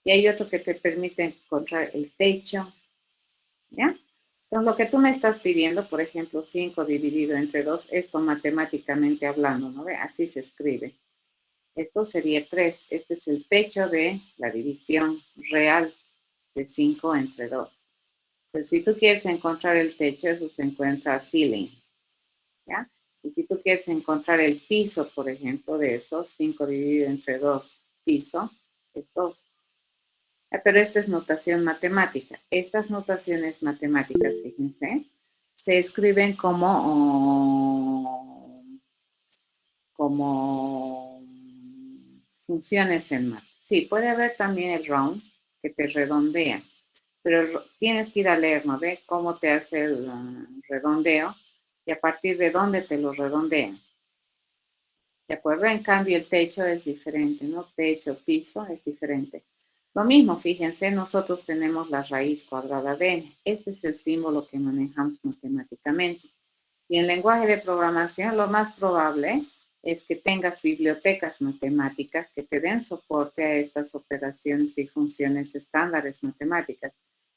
y hay otro que te permite encontrar el techo, ¿ya? Entonces, lo que tú me estás pidiendo, por ejemplo, 5 dividido entre 2, esto matemáticamente hablando, ¿no ve? Así se escribe. Esto sería 3. Este es el techo de la división real de 5 entre 2. Pues si tú quieres encontrar el techo, eso se encuentra ceiling, ¿ya? Y si tú quieres encontrar el piso, por ejemplo, de eso, 5 dividido entre 2, piso, es 2. Pero esto es notación matemática. Estas notaciones matemáticas, fíjense, se escriben como funciones en math. Sí, puede haber también el round que te redondea, pero tienes que ir a leer, ¿no ve? Cómo te hace el redondeo y a partir de dónde te lo redondean. ¿De acuerdo? En cambio, el techo es diferente, ¿no? Techo, piso es diferente. Lo mismo, fíjense, nosotros tenemos la raíz cuadrada de n. Este es el símbolo que manejamos matemáticamente. Y en lenguaje de programación, lo más probable es que tengas bibliotecas matemáticas que te den soporte a estas operaciones y funciones estándares matemáticas.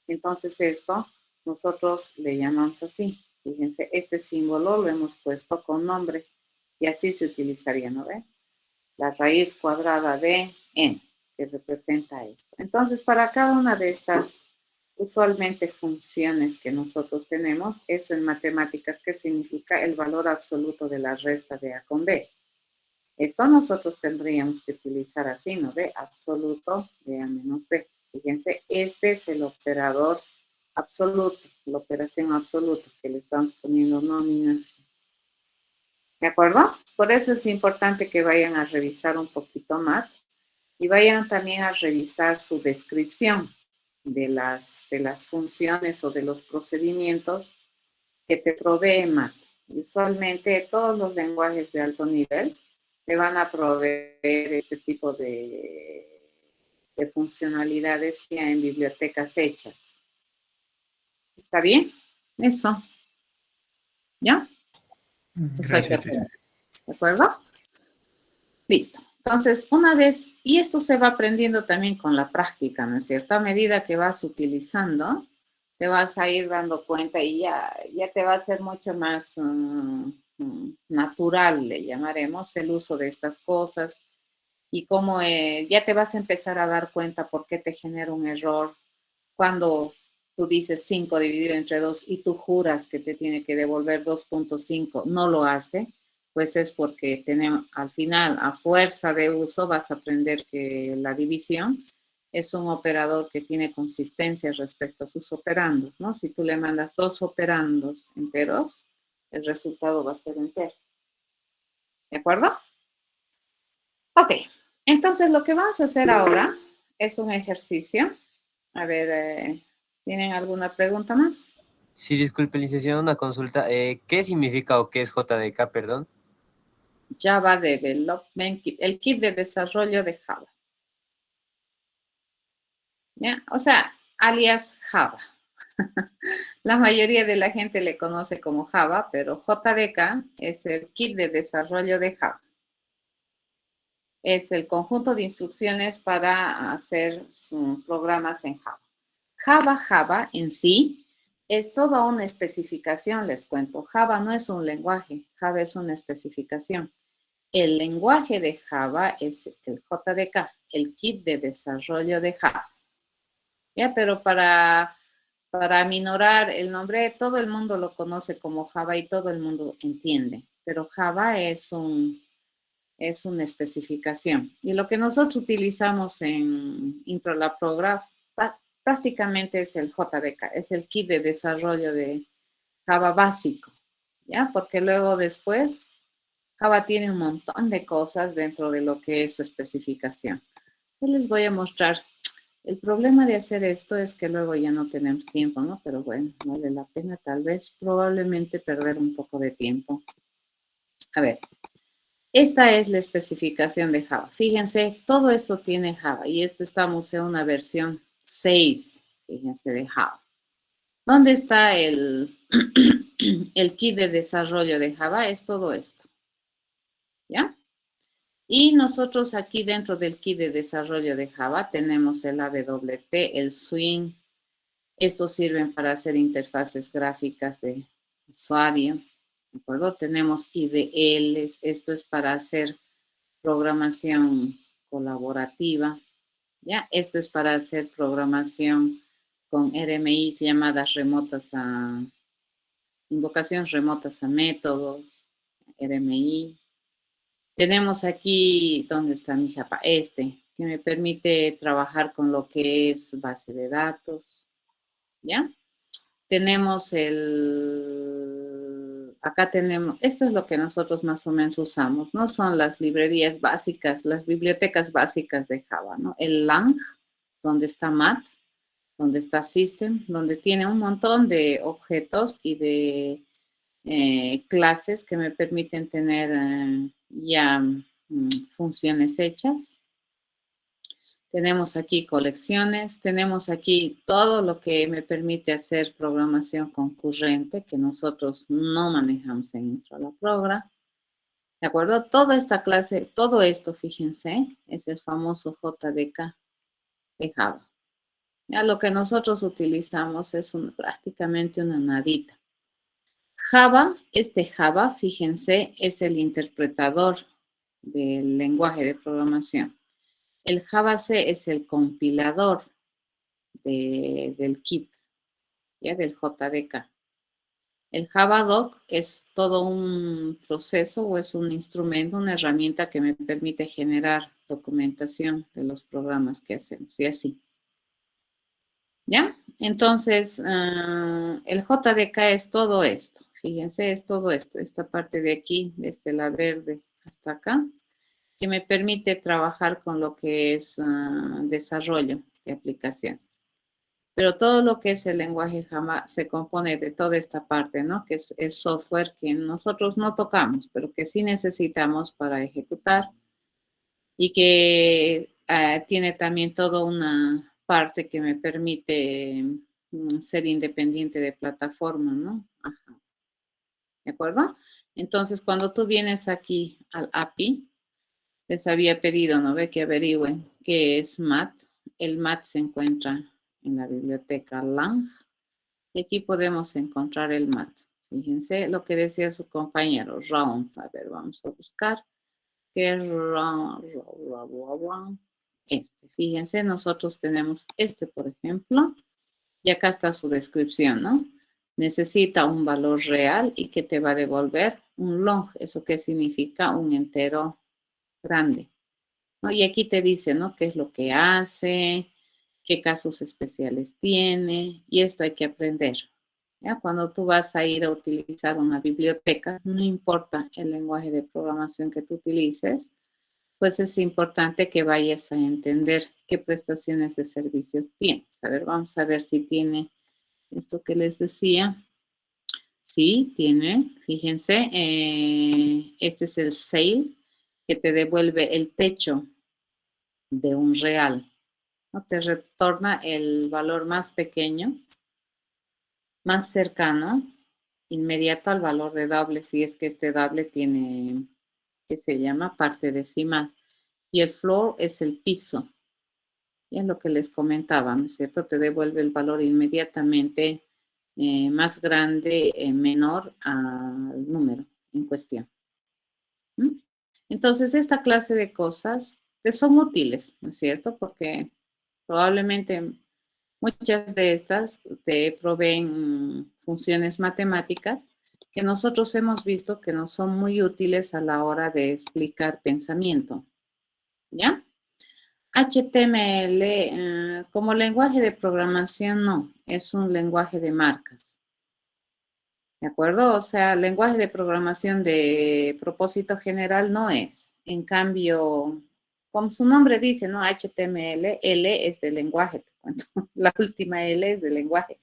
Entonces, esto nosotros le llamamos así. Fíjense, este símbolo lo hemos puesto con nombre y así se utilizaría, ¿no ve? La raíz cuadrada de n, que representa esto. Entonces, para cada una de estas usualmente funciones que nosotros tenemos, eso en matemáticas, ¿qué significa? El valor absoluto de la resta de A con B. Esto nosotros tendríamos que utilizar así, ¿no ve? Absoluto de A menos B. Fíjense, este es el operador absoluto, la operación absoluta, que le estamos poniendo nóminas. ¿De acuerdo? Por eso es importante que vayan a revisar un poquito más y vayan también a revisar su descripción de las funciones o de los procedimientos que te provee Math. Usualmente todos los lenguajes de alto nivel te van a proveer este tipo de funcionalidades ya en bibliotecas hechas. ¿Está bien? Eso. ¿Ya? Eso hay que Gracias, Liz. aprender. ¿De acuerdo? Listo. Entonces, una vez, y esto se va aprendiendo también con la práctica, ¿no es cierto? A medida que vas utilizando, te vas a ir dando cuenta y ya te va a ser mucho más natural, le llamaremos, el uso de estas cosas y cómo ya te vas a empezar a dar cuenta por qué te genera un error cuando tú dices 5 dividido entre 2 y tú juras que te tiene que devolver 2.5, no lo hace, pues es porque tenemos, al final, a fuerza de uso, vas a aprender que la división es un operador que tiene consistencia respecto a sus operandos, ¿no? Si tú le mandas 2 operandos enteros, el resultado va a ser entero. ¿De acuerdo? Ok, entonces lo que vamos a hacer ahora es un ejercicio. A ver, ¿tienen alguna pregunta más? Sí, disculpe, licenciado, una consulta. ¿Qué significa o qué es JDK, perdón? Java Development Kit, el kit de desarrollo de Java. ¿Ya? O sea, alias Java. La mayoría de la gente le conoce como Java, pero JDK es el kit de desarrollo de Java. Es el conjunto de instrucciones para hacer programas en Java. Java en sí es toda una especificación, les cuento. Java no es un lenguaje, Java es una especificación. El lenguaje de Java es el JDK, el kit de desarrollo de Java. Ya, pero para aminorar el nombre, todo el mundo lo conoce como Java y todo el mundo entiende, pero Java es una especificación. Y lo que nosotros utilizamos en Introlab Prograph prácticamente es el JDK, es el kit de desarrollo de Java básico, ¿ya? Porque luego después Java tiene un montón de cosas dentro de lo que es su especificación. Yo les voy a mostrar. El problema de hacer esto es que luego ya no tenemos tiempo, ¿no? Pero bueno, vale la pena tal vez, probablemente perder un poco de tiempo. A ver, esta es la especificación de Java. Fíjense, todo esto tiene Java y esto estamos en una versión 6, fíjense, de Java. ¿Dónde está el kit de desarrollo de Java? Es todo esto, ¿ya? Y nosotros aquí dentro del kit de desarrollo de Java tenemos el AWT, el Swing. Estos sirven para hacer interfaces gráficas de usuario, ¿de acuerdo? Tenemos IDLs, esto es para hacer programación colaborativa, ¿ya? Esto es para hacer programación con RMIs llamadas invocaciones remotas a métodos, RMI. Tenemos aquí, ¿dónde está mi Java? Que me permite trabajar con lo que es base de datos, ¿ya? Tenemos acá tenemos, esto es lo que nosotros más o menos usamos, ¿no? Son las librerías básicas, las bibliotecas básicas de Java, ¿no? El lang, donde está mat, donde está system, donde tiene un montón de objetos y de clases que me permiten tener ya funciones hechas. Tenemos aquí colecciones, tenemos aquí todo lo que me permite hacer programación concurrente que nosotros no manejamos en Introlab Prograph. ¿De acuerdo? Toda esta clase, todo esto, fíjense, es el famoso JDK de Java. Ya lo que nosotros utilizamos es prácticamente una nadita. Java, fíjense, es el interpretador del lenguaje de programación. El Java C es el compilador del kit, ¿ya? Del JDK. El Javadoc es todo un proceso o es un instrumento, una herramienta que me permite generar documentación de los programas que hacemos y así. ¿Ya? Entonces, el JDK es todo esto. Fíjense, es todo esto. Esta parte de aquí, desde la verde hasta acá, que me permite trabajar con lo que es desarrollo de aplicación. Pero todo lo que es el lenguaje Java se compone de toda esta parte, ¿no? Que es software que nosotros no tocamos, pero que sí necesitamos para ejecutar y que tiene también toda una parte que me permite ser independiente de plataforma, ¿no? Ajá. ¿De acuerdo? Entonces, cuando tú vienes aquí al API, les había pedido, ¿no? Ve que averigüen qué es MAT. El MAT se encuentra en la biblioteca lang. Y aquí podemos encontrar el MAT. Fíjense lo que decía su compañero, round. A ver, vamos a buscar. ¿Qué es round? Fíjense, nosotros tenemos por ejemplo. Y acá está su descripción, ¿no? Necesita un valor real y que te va a devolver un long. ¿Eso qué significa? Un entero grande, ¿no? Y aquí te dice, ¿no? ¿Qué es lo que hace? ¿Qué casos especiales tiene? Y esto hay que aprender, ¿ya? Cuando tú vas a ir a utilizar una biblioteca, no importa el lenguaje de programación que tú utilices, pues es importante que vayas a entender qué prestaciones de servicios tienes. A ver, vamos a ver si tiene esto que les decía. Sí, tiene, fíjense, este es el sale que te devuelve el techo de un real, ¿no? Te retorna el valor más pequeño, más cercano, inmediato al valor de doble, si es que este doble tiene, que se llama parte decimal. Y el floor es el piso. Y es lo que les comentaba, ¿no es cierto? Te devuelve el valor inmediatamente más grande, menor al número en cuestión. ¿Mm? Entonces, esta clase de cosas te son útiles, ¿no es cierto? Porque probablemente muchas de estas te proveen funciones matemáticas que nosotros hemos visto que no son muy útiles a la hora de explicar pensamiento, ¿ya? HTML, como lenguaje de programación, no, es un lenguaje de marcas, ¿de acuerdo? O sea, lenguaje de programación de propósito general no es. En cambio, como su nombre dice, ¿no? HTML, L es de lenguaje, te cuento. La última L es de lenguaje,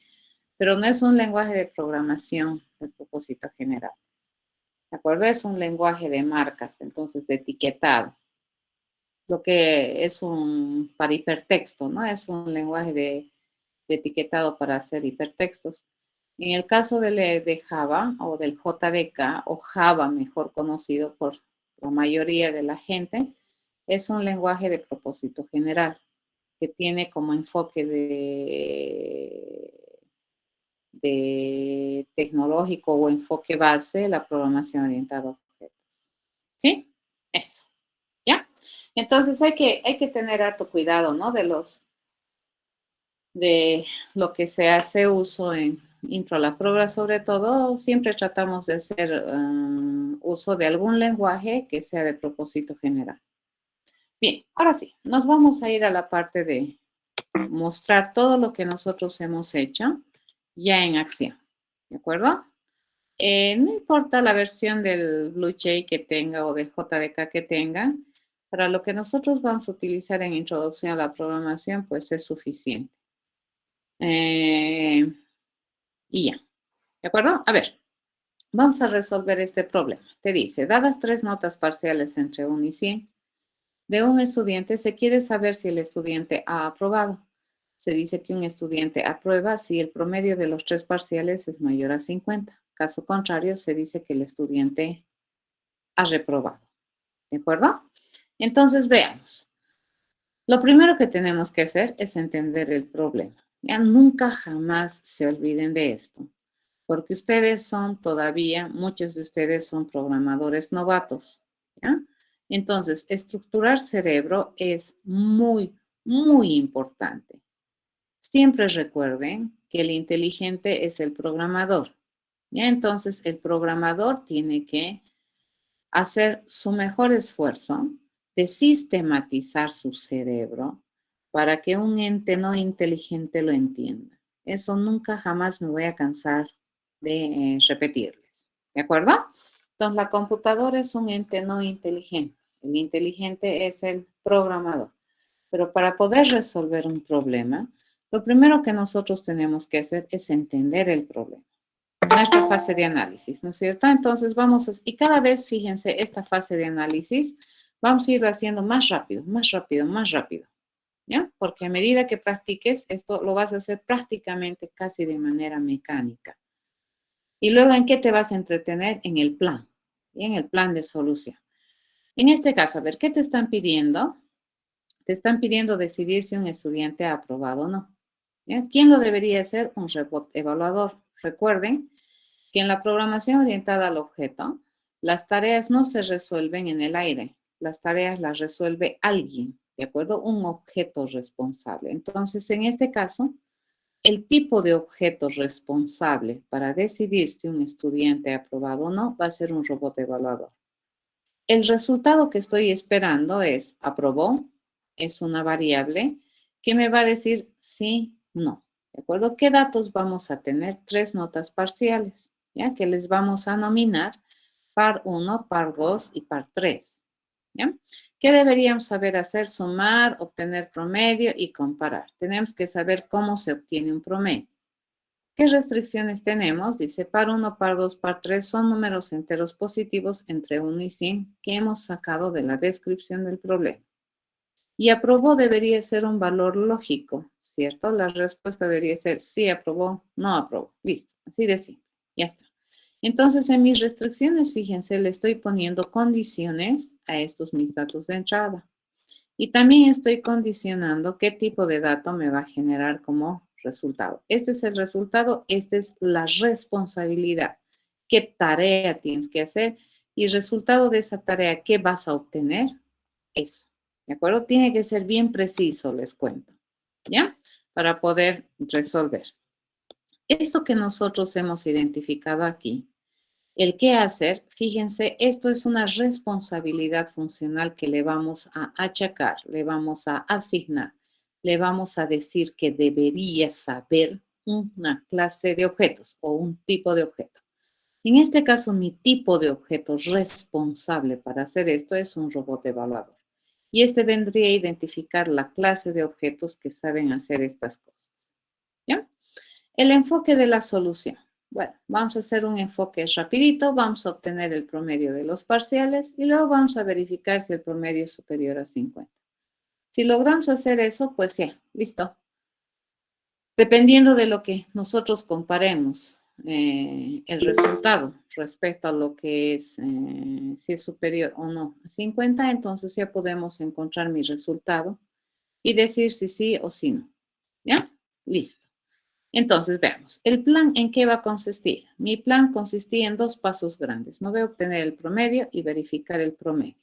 pero no es un lenguaje de programación de propósito general, ¿de acuerdo? Es un lenguaje de marcas, entonces de etiquetado. Lo que es para hipertexto, ¿no? Es un lenguaje de etiquetado para hacer hipertextos. En el caso de Java o del JDK, o Java mejor conocido por la mayoría de la gente, es un lenguaje de propósito general que tiene como enfoque de tecnológico o enfoque base la programación orientada a objetos. ¿Sí? Eso. ¿Ya? Entonces hay que tener harto cuidado, ¿no? De lo que se hace uso en intro a la programación, sobre todo, siempre tratamos de hacer uso de algún lenguaje que sea de propósito general. Bien, ahora sí, nos vamos a ir a la parte de mostrar todo lo que nosotros hemos hecho ya en acción, ¿de acuerdo? No importa la versión del BlueJ que tenga o del JDK que tenga, para lo que nosotros vamos a utilizar en introducción a la programación, pues es suficiente. Y ya, ¿de acuerdo? A ver, vamos a resolver este problema. Te dice, dadas 3 notas parciales entre 1 y 100 de un estudiante, se quiere saber si el estudiante ha aprobado. Se dice que un estudiante aprueba si el promedio de los 3 parciales es mayor a 50. Caso contrario, se dice que el estudiante ha reprobado. ¿De acuerdo? Entonces, veamos. Lo primero que tenemos que hacer es entender el problema. Ya nunca jamás se olviden de esto, porque ustedes son todavía, muchos de ustedes son programadores novatos. ¿Ya? Entonces, estructurar cerebro es muy, muy importante. Siempre recuerden que el inteligente es el programador. ¿Ya? Entonces, el programador tiene que hacer su mejor esfuerzo de sistematizar su cerebro para que un ente no inteligente lo entienda. Eso nunca jamás me voy a cansar de repetirles. ¿De acuerdo? Entonces, la computadora es un ente no inteligente. El inteligente es el programador. Pero para poder resolver un problema, lo primero que nosotros tenemos que hacer es entender el problema. Nuestra fase de análisis, ¿no es cierto? Entonces vamos a, y cada vez, fíjense, esta fase de análisis, vamos a ir haciendo más rápido, más rápido, más rápido, ¿ya? Porque a medida que practiques, esto lo vas a hacer prácticamente casi de manera mecánica. Y luego, ¿en qué te vas a entretener? En el plan, ¿y? En el plan de solución. En este caso, a ver, ¿qué te están pidiendo? Te están pidiendo decidir si un estudiante ha aprobado o no. ¿Ya? ¿Quién lo debería hacer? Un robot evaluador. Recuerden que en la programación orientada al objeto, las tareas no se resuelven en el aire, las tareas las resuelve alguien, ¿de acuerdo? Un objeto responsable. Entonces, en este caso, el tipo de objeto responsable para decidir si un estudiante ha aprobado o no va a ser un robot evaluador. El resultado que estoy esperando es aprobó, es una variable que me va a decir sí, no. ¿De acuerdo? ¿Qué datos vamos a tener? 3 notas parciales, ¿ya? Que les vamos a nominar par 1, par 2 y par 3. ¿Ya? ¿Qué deberíamos saber hacer? Sumar, obtener promedio y comparar. Tenemos que saber cómo se obtiene un promedio. ¿Qué restricciones tenemos? Dice par 1, par 2, par 3 son números enteros positivos entre 1 y 100 que hemos sacado de la descripción del problema. Y aprobó debería ser un valor lógico, ¿cierto? La respuesta debería ser sí aprobó, no aprobó. Listo, así de simple. Ya está. Entonces, en mis restricciones, fíjense, le estoy poniendo condiciones a estos mis datos de entrada. Y también estoy condicionando qué tipo de dato me va a generar como resultado. Este es el resultado, esta es la responsabilidad. ¿Qué tarea tienes que hacer? Y resultado de esa tarea, ¿qué vas a obtener? Eso. ¿De acuerdo? Tiene que ser bien preciso, les cuento. ¿Ya? Para poder resolver. Esto que nosotros hemos identificado aquí, el qué hacer, fíjense, esto es una responsabilidad funcional que le vamos a achacar, le vamos a asignar, le vamos a decir que debería saber una clase de objetos o un tipo de objeto. En este caso, mi tipo de objeto responsable para hacer esto es un robot evaluador. Y este vendría a identificar la clase de objetos que saben hacer estas cosas. ¿Ya? El enfoque de la solución. Bueno, vamos a hacer un enfoque rapidito, vamos a obtener el promedio de los parciales y luego vamos a verificar si el promedio es superior a 50. Si logramos hacer eso, pues ya, listo. Dependiendo de lo que nosotros comparemos el resultado respecto a lo que es, si es superior o no a 50, entonces ya podemos encontrar mi resultado y decir si sí o si no. ¿Ya? Listo. Entonces, veamos, ¿el plan en qué va a consistir? Mi plan consistía en 2 pasos grandes. No voy a obtener el promedio y verificar el promedio.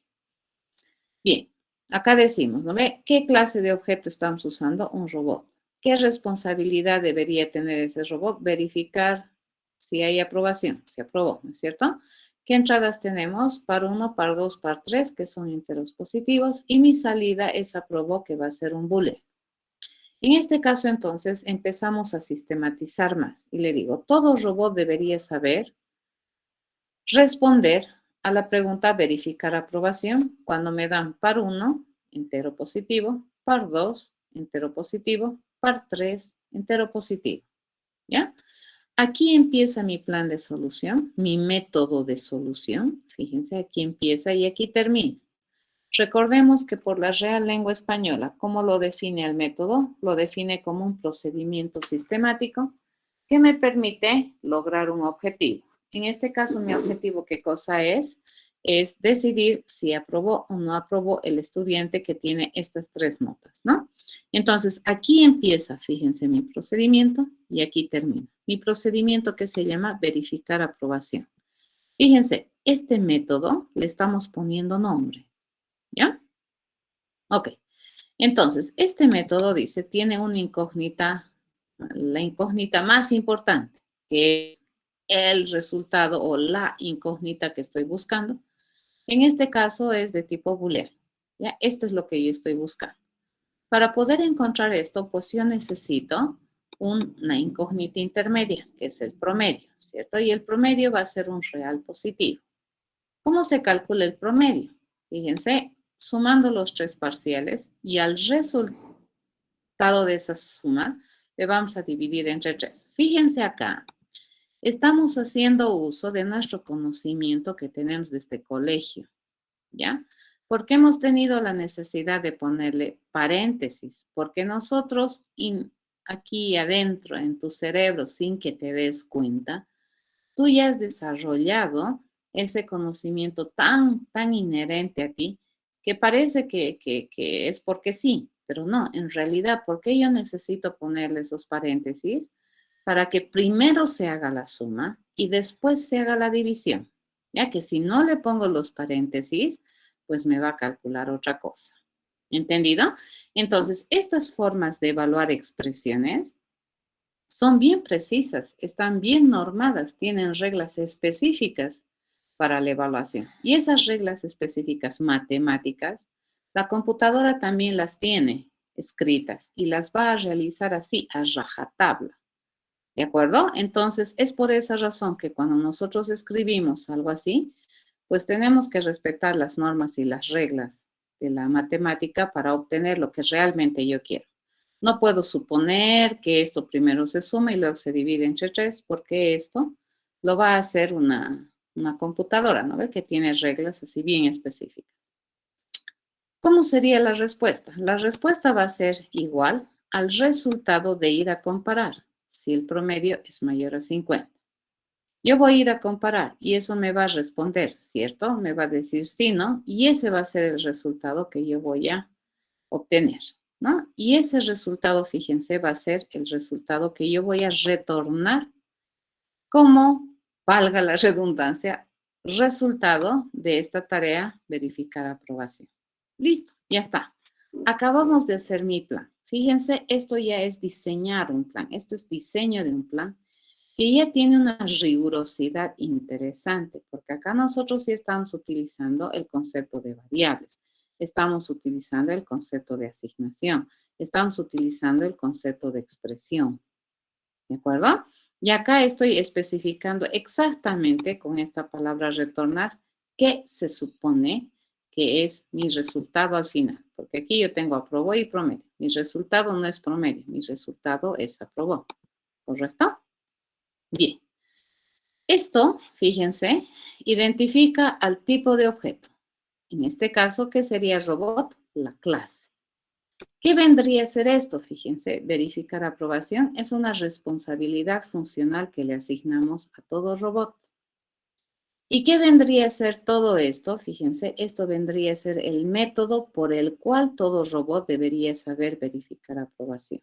Bien, acá decimos, ¿no ve? ¿Qué clase de objeto estamos usando? Un robot. ¿Qué responsabilidad debería tener ese robot? Verificar si hay aprobación, si aprobó, ¿no es cierto? ¿Qué entradas tenemos? Par 1, par 2, par 3, que son enteros positivos, y mi salida es aprobó, que va a ser un booleano. En este caso, entonces, empezamos a sistematizar más. Y le digo, todo robot debería saber responder a la pregunta verificar aprobación cuando me dan par 1, entero positivo, par 2, entero positivo, par 3, entero positivo. ¿Ya? Aquí empieza mi plan de solución, mi método de solución. Fíjense, aquí empieza y aquí termina. Recordemos que por la Real Lengua Española, ¿cómo lo define el método? Lo define como un procedimiento sistemático que me permite lograr un objetivo. En este caso, mi objetivo, ¿qué cosa es? Es decidir si aprobó o no aprobó el estudiante que tiene estas 3 notas, ¿no? Entonces, aquí empieza, fíjense, mi procedimiento y aquí termina. Mi procedimiento que se llama verificar aprobación. Fíjense, este método le estamos poniendo nombre. ¿Ya? Ok. Entonces, este método dice, tiene una incógnita, la incógnita más importante, que es el resultado o la incógnita que estoy buscando. En este caso es de tipo booleano. ¿Ya? Esto es lo que yo estoy buscando. Para poder encontrar esto, pues yo necesito una incógnita intermedia, que es el promedio, ¿cierto? Y el promedio va a ser un real positivo. ¿Cómo se calcula el promedio? Fíjense, sumando los 3 parciales y al resultado de esa suma le vamos a dividir entre 3. Fíjense acá, estamos haciendo uso de nuestro conocimiento que tenemos de este colegio, ¿ya? Porque hemos tenido la necesidad de ponerle paréntesis, porque nosotros aquí adentro en tu cerebro, sin que te des cuenta, tú ya has desarrollado ese conocimiento tan inherente a ti que parece que es porque sí, pero no, en realidad, ¿por qué yo necesito ponerle esos paréntesis? Para que primero se haga la suma y después se haga la división. Ya que si no le pongo los paréntesis, pues me va a calcular otra cosa. ¿Entendido? Entonces, estas formas de evaluar expresiones son bien precisas, están bien normadas, tienen reglas específicas para la evaluación. Y esas reglas específicas matemáticas, la computadora también las tiene escritas y las va a realizar así, a rajatabla. ¿De acuerdo? Entonces, es por esa razón que cuando nosotros escribimos algo así, pues tenemos que respetar las normas y las reglas de la matemática para obtener lo que realmente yo quiero. No puedo suponer que esto primero se suma y luego se divide entre 3, porque esto lo va a hacer una computadora, ¿no ve? Que tiene reglas así bien específicas. ¿Cómo sería la respuesta? La respuesta va a ser igual al resultado de ir a comparar, si el promedio es mayor a 50. Yo voy a ir a comparar y eso me va a responder, ¿cierto? Me va a decir sí, ¿no? Y ese va a ser el resultado que yo voy a obtener, ¿no? Y ese resultado, fíjense, va a ser el resultado que yo voy a retornar como, valga la redundancia, resultado de esta tarea, verificar aprobación. Listo, ya está. Acabamos de hacer mi plan. Fíjense, esto ya es diseñar un plan. Esto es diseño de un plan que ya tiene una rigurosidad interesante, porque acá nosotros sí estamos utilizando el concepto de variables, estamos utilizando el concepto de asignación, estamos utilizando el concepto de expresión, ¿de acuerdo? Y acá estoy especificando exactamente con esta palabra retornar qué se supone que es mi resultado al final, porque aquí yo tengo aprobó y promedio. Mi resultado no es promedio, mi resultado es aprobó, ¿correcto? Bien, esto, fíjense, identifica al tipo de objeto. En este caso, ¿qué sería robot? La clase. ¿Qué vendría a ser esto? Fíjense, verificar aprobación es una responsabilidad funcional que le asignamos a todo robot. ¿Y qué vendría a ser todo esto? Fíjense, esto vendría a ser el método por el cual todo robot debería saber verificar aprobación.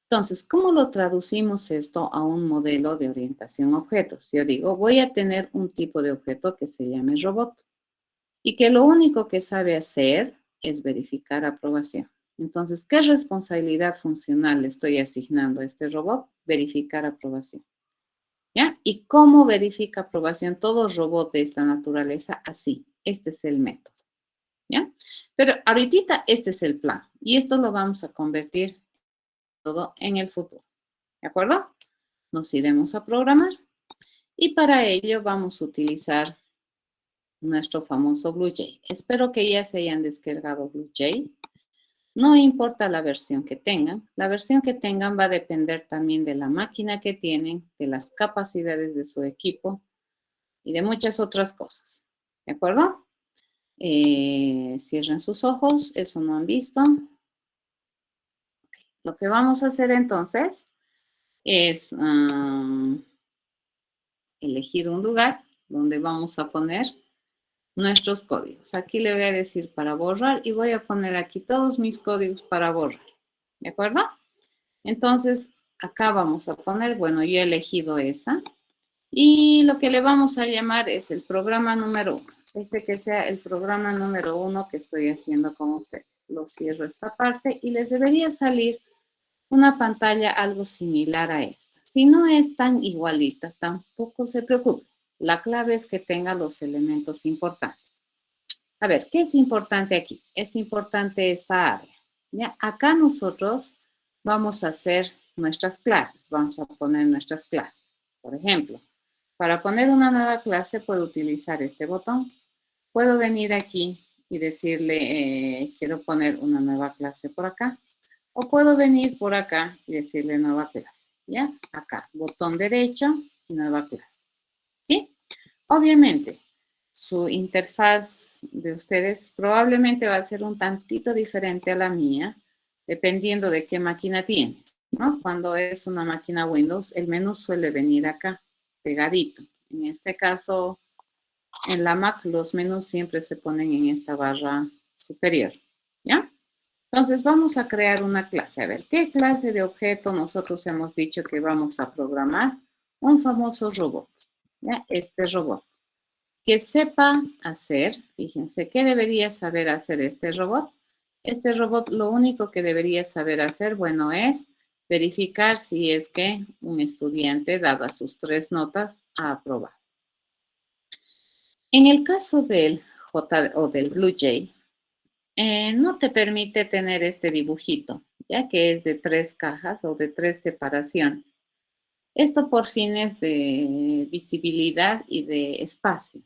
Entonces, ¿cómo lo traducimos esto a un modelo de orientación a objetos? Yo digo, voy a tener un tipo de objeto que se llame robot y que lo único que sabe hacer es verificar aprobación. Entonces, ¿qué responsabilidad funcional le estoy asignando a este robot? Verificar aprobación. ¿Ya? ¿Y cómo verifica aprobación todo robot de esta naturaleza? Así, este es el método. ¿Ya? Pero ahorita este es el plan y esto lo vamos a convertir todo en el futuro. ¿De acuerdo? Nos iremos a programar y para ello vamos a utilizar nuestro famoso BlueJ. Espero que ya se hayan descargado BlueJ. No importa la versión que tengan va a depender también de la máquina que tienen, de las capacidades de su equipo y de muchas otras cosas. ¿De acuerdo? Cierren sus ojos, eso no han visto. Okay. Lo que vamos a hacer entonces es elegir un lugar donde vamos a poner nuestros códigos. Aquí le voy a decir para borrar y voy a poner aquí todos mis códigos para borrar. ¿De acuerdo? Entonces, acá vamos a poner, bueno, yo he elegido esa. Y lo que le vamos a llamar es el programa número 1. Que sea el programa número 1 que estoy haciendo con ustedes. Lo cierro esta parte y les debería salir una pantalla algo similar a esta. Si no es tan igualita, tampoco se preocupe. La clave es que tenga los elementos importantes. A ver, ¿qué es importante aquí? Es importante esta área. ¿Ya? Acá nosotros vamos a hacer nuestras clases. Vamos a poner nuestras clases. Por ejemplo, para poner una nueva clase puedo utilizar este botón. Puedo venir aquí y decirle, quiero poner una nueva clase por acá. O puedo venir por acá y decirle nueva clase. ¿Ya? Acá, botón derecho y nueva clase. ¿Sí? Obviamente, su interfaz de ustedes probablemente va a ser un tantito diferente a la mía, dependiendo de qué máquina tienen, ¿no? Cuando es una máquina Windows, el menú suele venir acá, pegadito. En este caso, en la Mac, los menús siempre se ponen en esta barra superior, ¿ya? Entonces, vamos a crear una clase. A ver, ¿qué clase de objeto nosotros hemos dicho que vamos a programar? Un famoso robot, ¿ya? Este robot. Que sepa hacer, fíjense, ¿qué debería saber hacer este robot? Este robot lo único que debería saber hacer, bueno, es verificar si es que un estudiante, dadas sus 3 notas, ha aprobado. En el caso del J o del BlueJ, no te permite tener este dibujito, ya que es de 3 cajas o de 3 separaciones. Esto por fines de visibilidad y de espacio.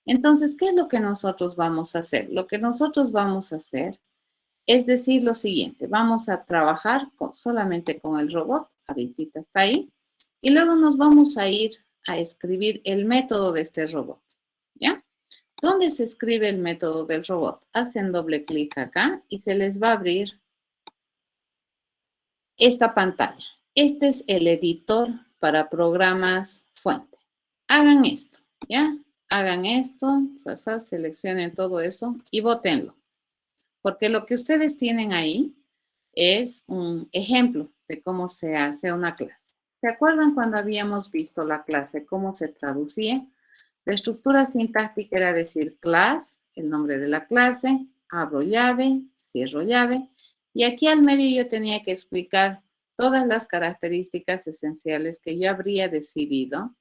Entonces, ¿qué es lo que nosotros vamos a hacer? Lo que nosotros vamos a hacer es decir lo siguiente. Vamos a trabajar solamente con el robot. Ahorita está ahí. Y luego nos vamos a ir a escribir el método de este robot. ¿Ya? ¿Dónde se escribe el método del robot? Hacen doble clic acá y se les va a abrir esta pantalla. Este es el editor para programas fuente. Hagan esto, ¿ya? Hagan esto, seleccionen todo eso y bótenlo. Porque lo que ustedes tienen ahí es un ejemplo de cómo se hace una clase. ¿Se acuerdan cuando habíamos visto la clase, cómo se traducía? La estructura sintáctica era decir class, el nombre de la clase, abro llave, cierro llave, y aquí al medio yo tenía que explicar todas las características esenciales que yo habría decidido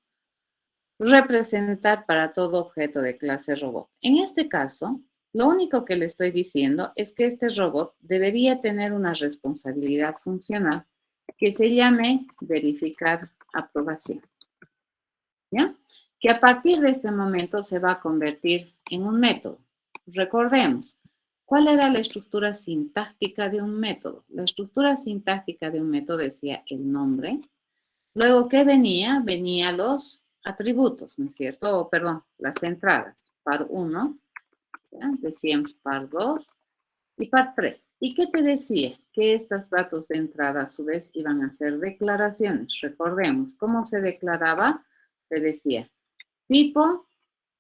representar para todo objeto de clase robot. En este caso, lo único que le estoy diciendo es que este robot debería tener una responsabilidad funcional que se llame verificar aprobación. ¿Ya? Que a partir de este momento se va a convertir en un método. Recordemos, ¿cuál era la estructura sintáctica de un método? La estructura sintáctica de un método decía el nombre. Luego, ¿qué venía? Venía los atributos, ¿no es cierto? O, perdón, las entradas. Par 1, decíamos par 2 y par 3. ¿Y qué te decía? Que estos datos de entrada a su vez iban a ser declaraciones. Recordemos, ¿cómo se declaraba? Se decía tipo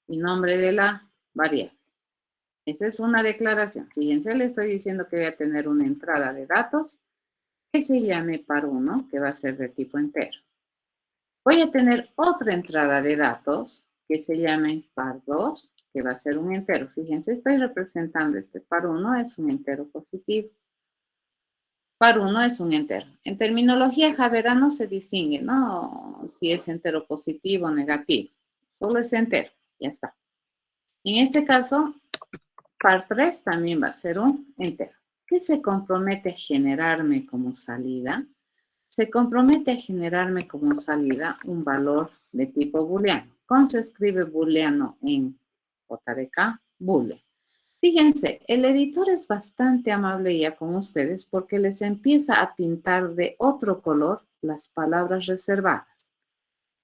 y nombre de la variable. Esa es una declaración. Fíjense, le estoy diciendo que voy a tener una entrada de datos que se llame par 1, que va a ser de tipo entero. Voy a tener otra entrada de datos que se llame par 2, que va a ser un entero. Fíjense, estoy representando este par 1, es un entero positivo. Par 1 es un entero. En terminología Javera no se distingue, ¿no? Si es entero positivo o negativo. Solo es entero, ya está. En este caso, par 3 también va a ser un entero. ¿Qué se compromete a generarme como salida? Se compromete a generarme como salida un valor de tipo booleano. ¿Cómo se escribe booleano en JDK? Boolean. Fíjense, el editor es bastante amable ya con ustedes porque les empieza a pintar de otro color las palabras reservadas.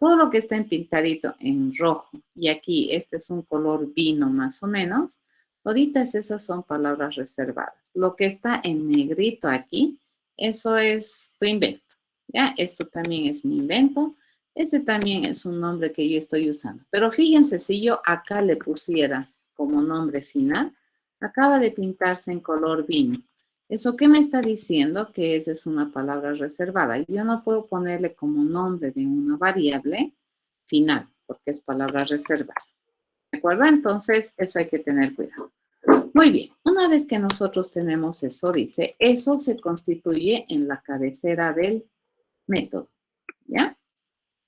Todo lo que está en pintadito en rojo y aquí este es un color vino más o menos, toditas esas son palabras reservadas. Lo que está en negrito aquí, eso es tu invento. ¿Ya? Esto también es mi invento. Este también es un nombre que yo estoy usando. Pero fíjense, si yo acá le pusiera como nombre final, acaba de pintarse en color vino. ¿Eso qué me está diciendo? Que esa es una palabra reservada. Yo no puedo ponerle como nombre de una variable final, porque es palabra reservada. ¿De acuerdo? Entonces, eso hay que tener cuidado. Muy bien, una vez que nosotros tenemos eso, dice, eso se constituye en la cabecera del método, ¿ya?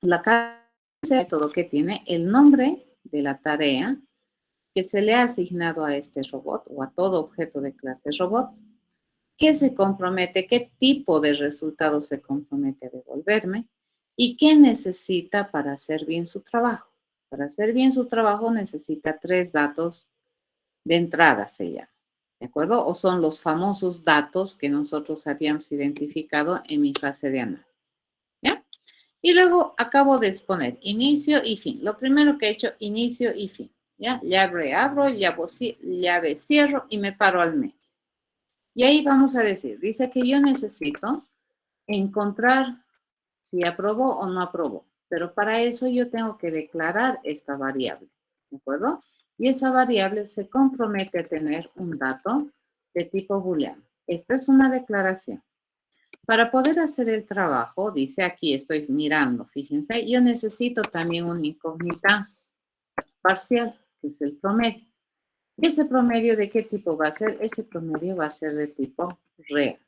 La cabecera del método que tiene el nombre de la tarea que se le ha asignado a este robot o a todo objeto de clase robot, qué se compromete, qué tipo de resultado se compromete a devolverme y qué necesita para hacer bien su trabajo. Para hacer bien su trabajo necesita 3 datos de entrada, se llama. ¿De acuerdo? O son los famosos datos que nosotros habíamos identificado en mi fase de análisis. ¿Ya? Y luego acabo de exponer inicio y fin. Lo primero que he hecho, inicio y fin. ¿Ya? Llave abro, llave cierro y me paro al medio. Y ahí vamos a decir, dice que yo necesito encontrar si aprobó o no aprobó. Pero para eso yo tengo que declarar esta variable. ¿De acuerdo? Y esa variable se compromete a tener un dato de tipo booleano. Esta es una declaración. Para poder hacer el trabajo, dice aquí, estoy mirando, fíjense, yo necesito también una incógnita parcial, que es el promedio. ¿Ese promedio de qué tipo va a ser? Ese promedio va a ser de tipo real.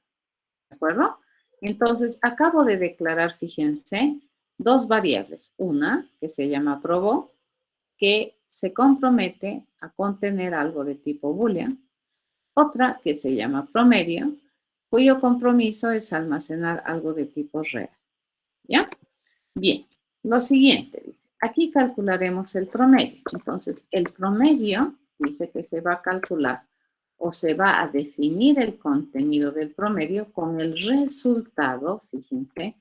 ¿De acuerdo? Entonces, acabo de declarar, fíjense, 2 variables. Una, que se llama probó, que se compromete a contener algo de tipo boolean. Otra, que se llama promedio, cuyo compromiso es almacenar algo de tipo real. ¿Ya? Bien, lo siguiente dice, aquí calcularemos el promedio. Entonces, el promedio dice que se va a calcular o se va a definir el contenido del promedio con el resultado, fíjense,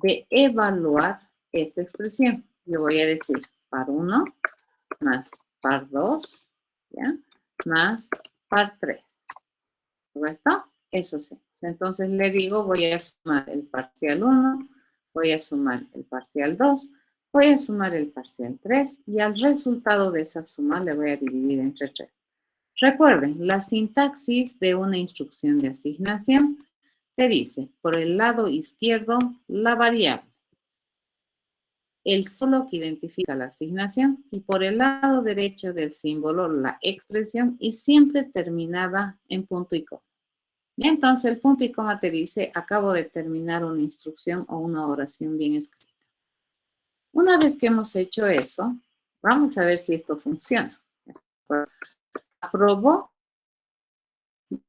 de evaluar esta expresión. Yo voy a decir par 1 más par 2 ¿ya? Más par 3, ¿correcto? Eso sí. Entonces le digo, voy a sumar el parcial 1, voy a sumar el parcial 2, voy a sumar el parcial 3 y al resultado de esa suma le voy a dividir entre 3. Recuerden, la sintaxis de una instrucción de asignación te dice, por el lado izquierdo, la variable, el solo que identifica la asignación, y por el lado derecho del símbolo, la expresión, y siempre terminada en punto y coma. Y entonces el punto y coma te dice, acabo de terminar una instrucción o una oración bien escrita. Una vez que hemos hecho eso, vamos a ver si esto funciona. Aprobó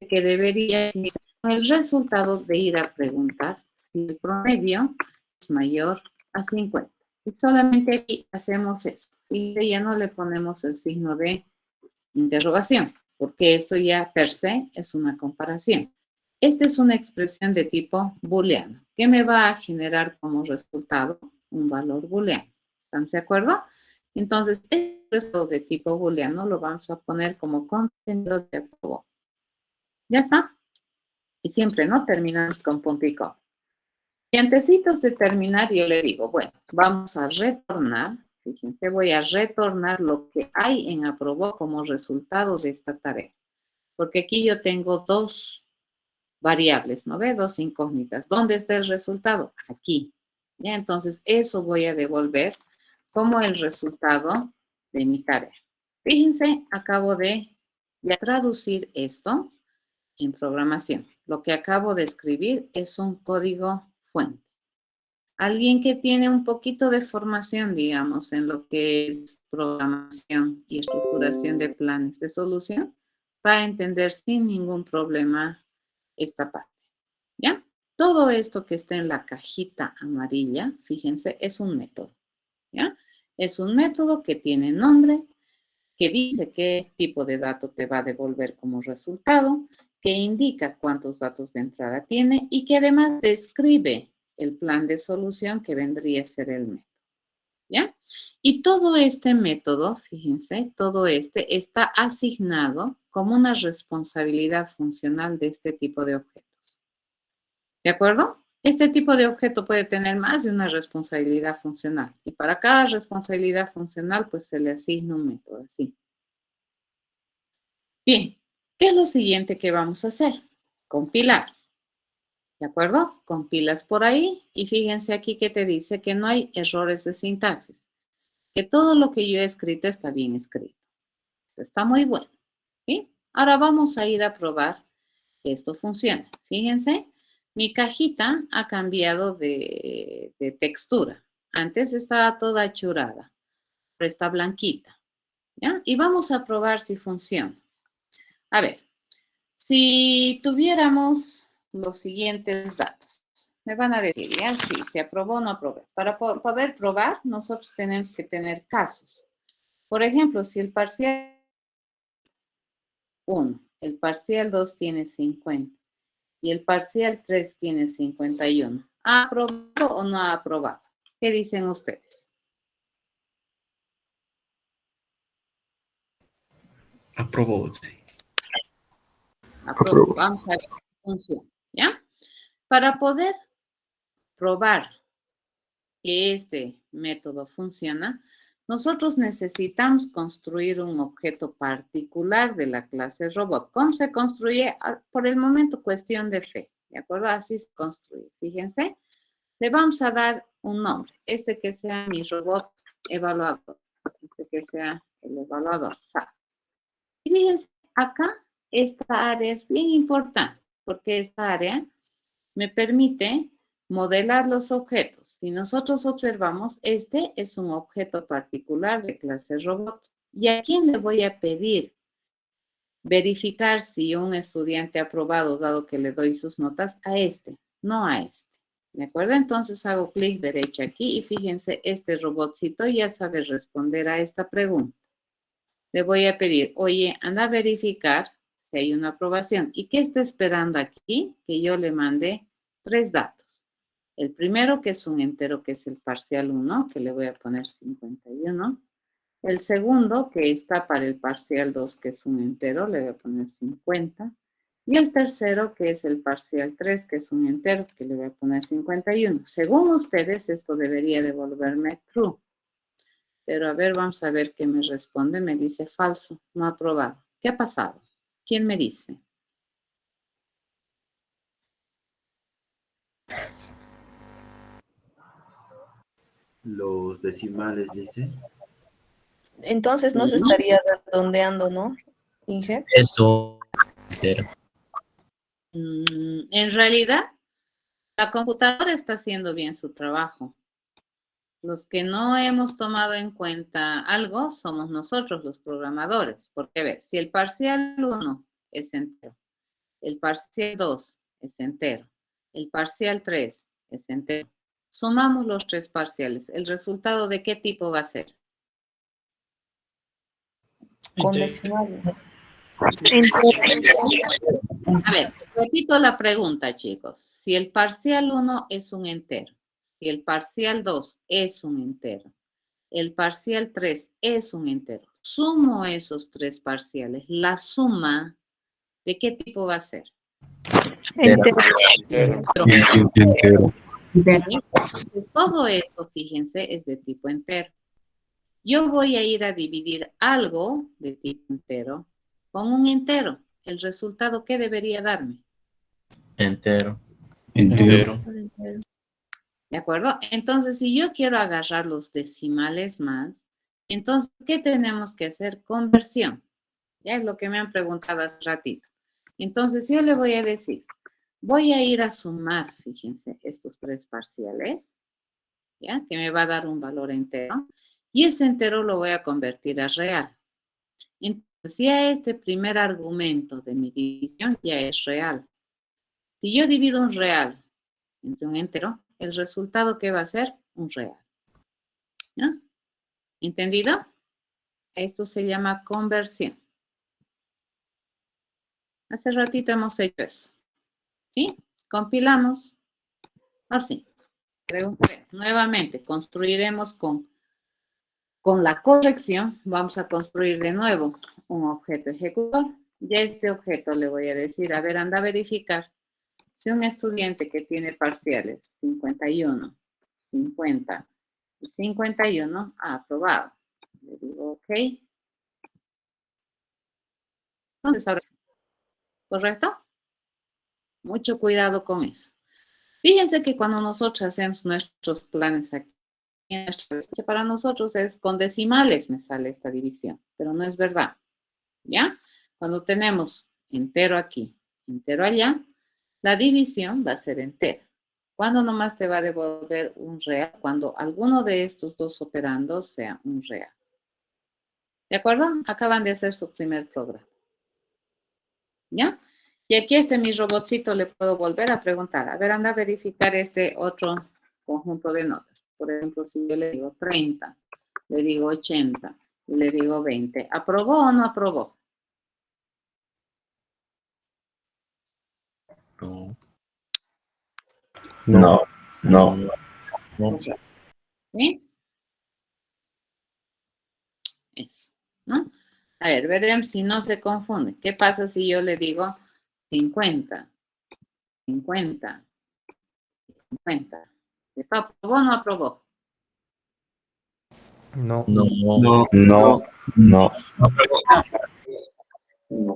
que debería el resultado de ir a preguntar si el promedio es mayor a 50. Y solamente aquí hacemos eso. Y ya no le ponemos el signo de interrogación, porque esto ya per se es una comparación. Esta es una expresión de tipo booleano, que me va a generar como resultado un valor booleano. ¿Estamos de acuerdo? Entonces, este resultado de tipo booleano lo vamos a poner como contenido de aprobó. Ya está. Y siempre, ¿no? Terminamos con punto y coma. Y antecitos de terminar, yo le digo, bueno, vamos a retornar. Fíjense, voy a retornar lo que hay en aprobó como resultado de esta tarea. Porque aquí yo tengo dos variables, ¿no ve? Dos incógnitas. ¿Dónde está el resultado? Aquí. ¿Ya? Entonces, eso voy a devolver como el resultado de mi tarea. Fíjense, acabo de ya traducir esto en programación. Lo que acabo de escribir es un código fuente. Alguien que tiene un poquito de formación, digamos, en lo que es programación y estructuración de planes de solución, va a entender sin ningún problema esta parte, ¿ya? Todo esto que está en la cajita amarilla, fíjense, es un método, ¿ya? Es un método que tiene nombre, que dice qué tipo de dato te va a devolver como resultado, que indica cuántos datos de entrada tiene y que además describe el plan de solución que vendría a ser el método, ¿ya? Y todo este método, fíjense, todo este está asignado como una responsabilidad funcional de este tipo de objetos. ¿De acuerdo? Este tipo de objeto puede tener más de una responsabilidad funcional y para cada responsabilidad funcional pues se le asigna un método así. Bien, ¿qué es lo siguiente que vamos a hacer? Compilar. ¿De acuerdo? Compilas por ahí y fíjense aquí que te dice que no hay errores de sintaxis, que todo lo que yo he escrito está bien escrito. Está muy bueno. ¿Sí? Ahora vamos a ir a probar que esto funciona. Fíjense, mi cajita ha cambiado de textura. Antes estaba toda achurada, pero está blanquita. ¿Ya? Y vamos a probar si funciona. A ver, si tuviéramos los siguientes datos, me van a decir, ya, sí, se aprobó o no aprobó. Para poder probar, nosotros tenemos que tener casos. Por ejemplo, si el parcial 1, el parcial 2 tiene 50 y el parcial 3 tiene 51, ¿ha aprobado o no ha aprobado? ¿Qué dicen ustedes? Aprobó, sí. Aprobó. Vamos a ver si funciona, ¿ya? Para poder probar que este método funciona, nosotros necesitamos construir un objeto particular de la clase robot. ¿Cómo se construye? Por el momento, cuestión de fe, ¿de acuerdo? Así se construye. Fíjense, le vamos a dar un nombre. Este que sea mi robot evaluador. Este que sea el evaluador. Y fíjense, acá esta área es bien importante porque esta área me permite modelar los objetos. Si nosotros observamos, este es un objeto particular de clase robot. ¿Y a quién le voy a pedir verificar si un estudiante ha aprobado, dado que le doy sus notas? A este, no a este. ¿De acuerdo? Entonces hago clic derecho aquí y fíjense, este robotcito ya sabe responder a esta pregunta. Le voy a pedir, oye, anda a verificar si hay una aprobación. ¿Y qué está esperando aquí? Que yo le mande 3 datos. El primero, que es un entero, que es el parcial 1, que le voy a poner 51. El segundo, que está para el parcial 2, que es un entero, le voy a poner 50. Y el tercero, que es el parcial 3, que es un entero, que le voy a poner 51. Según ustedes, esto debería devolverme true. Pero a ver, vamos a ver qué me responde. Me dice falso, no aprobado. ¿Qué ha pasado? ¿Quién me dice? Los decimales, dice. Entonces no se estaría redondeando, ¿no, Inge? Eso entero. En realidad, la computadora está haciendo bien su trabajo. Los que no hemos tomado en cuenta algo somos nosotros los programadores. Porque, a ver, si el parcial 1 es entero, el parcial 2 es entero, el parcial 3 es entero, sumamos los tres parciales, ¿el resultado de qué tipo va a ser? Con decimales. A ver, repito la pregunta, chicos. Si el parcial 1 es un entero, si el parcial 2 es un entero, el parcial 3 es un entero, sumo esos tres parciales, la suma, ¿de qué tipo va a ser? Entero. Todo esto, fíjense, es de tipo entero. Yo voy a ir a dividir algo de tipo entero con un entero. ¿El resultado qué debería darme? Entero. Entero. ¿De acuerdo? Entonces, si yo quiero agarrar los decimales más, entonces, ¿qué tenemos que hacer? Conversión. Ya es lo que me han preguntado hace ratito. Entonces, yo le voy a decir, voy a ir a sumar, fíjense, estos tres parciales, ¿ya? Que me va a dar un valor entero. Y ese entero lo voy a convertir a real. Entonces, ya este primer argumento de mi división ya es real. Si yo divido un real entre un entero, el resultado ¿qué va a ser? Un real. ¿Ya? ¿Entendido? Esto se llama conversión. Hace ratito hemos hecho eso. ¿Sí? Compilamos. Ahora sí. Preguntaré. Nuevamente, construiremos con la corrección. Vamos a construir de nuevo un objeto ejecutor. Y a este objeto le voy a decir, a ver, anda a verificar si un estudiante que tiene parciales 51, 50 y 51 ha aprobado. Le digo OK. Entonces, ahora, ¿correcto? Mucho cuidado con eso. Fíjense que cuando nosotros hacemos nuestros planes aquí, para nosotros es con decimales me sale esta división, pero no es verdad. ¿Ya? Cuando tenemos entero aquí, entero allá, la división va a ser entera. ¿Cuándo nomás te va a devolver un real? Cuando alguno de estos dos operandos sea un real. ¿De acuerdo? Acaban de hacer su primer programa. ¿Ya? Y aquí mi robotcito le puedo volver a preguntar. A ver, anda a verificar este otro conjunto de notas. Por ejemplo, si yo le digo 30, le digo 80, y le digo 20. ¿Aprobó o no aprobó? No. No. ¿Sí? Eso, ¿no? A ver, veremos si no se confunde. ¿Qué pasa si yo le digo 50, 50, 50? ¿Aprobó o no aprobó? No. No. No. No.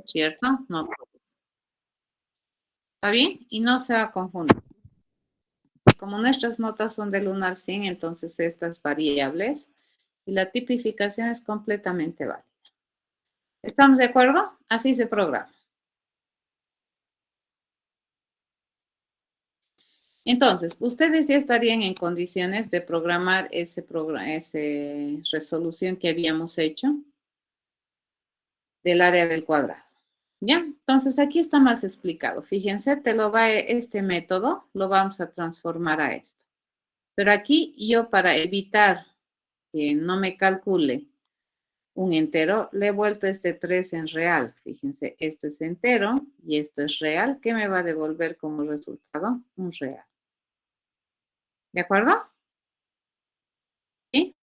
¿Cierto? No aprobó. ¿Está bien? Y no se va a confundir. Como nuestras notas son del 1 al 100, entonces estas variables y la tipificación es completamente válida. ¿Estamos de acuerdo? Así se programa. Entonces, ustedes ya estarían en condiciones de programar esa resolución que habíamos hecho del área del cuadrado. ¿Ya? Entonces, aquí está más explicado. Fíjense, este método lo vamos a transformar a esto. Pero aquí yo, para evitar que no me calcule un entero, le he vuelto este 3 en real. Fíjense, esto es entero y esto es real. ¿Qué me va a devolver como resultado? Un real. ¿De acuerdo? ¿Sí?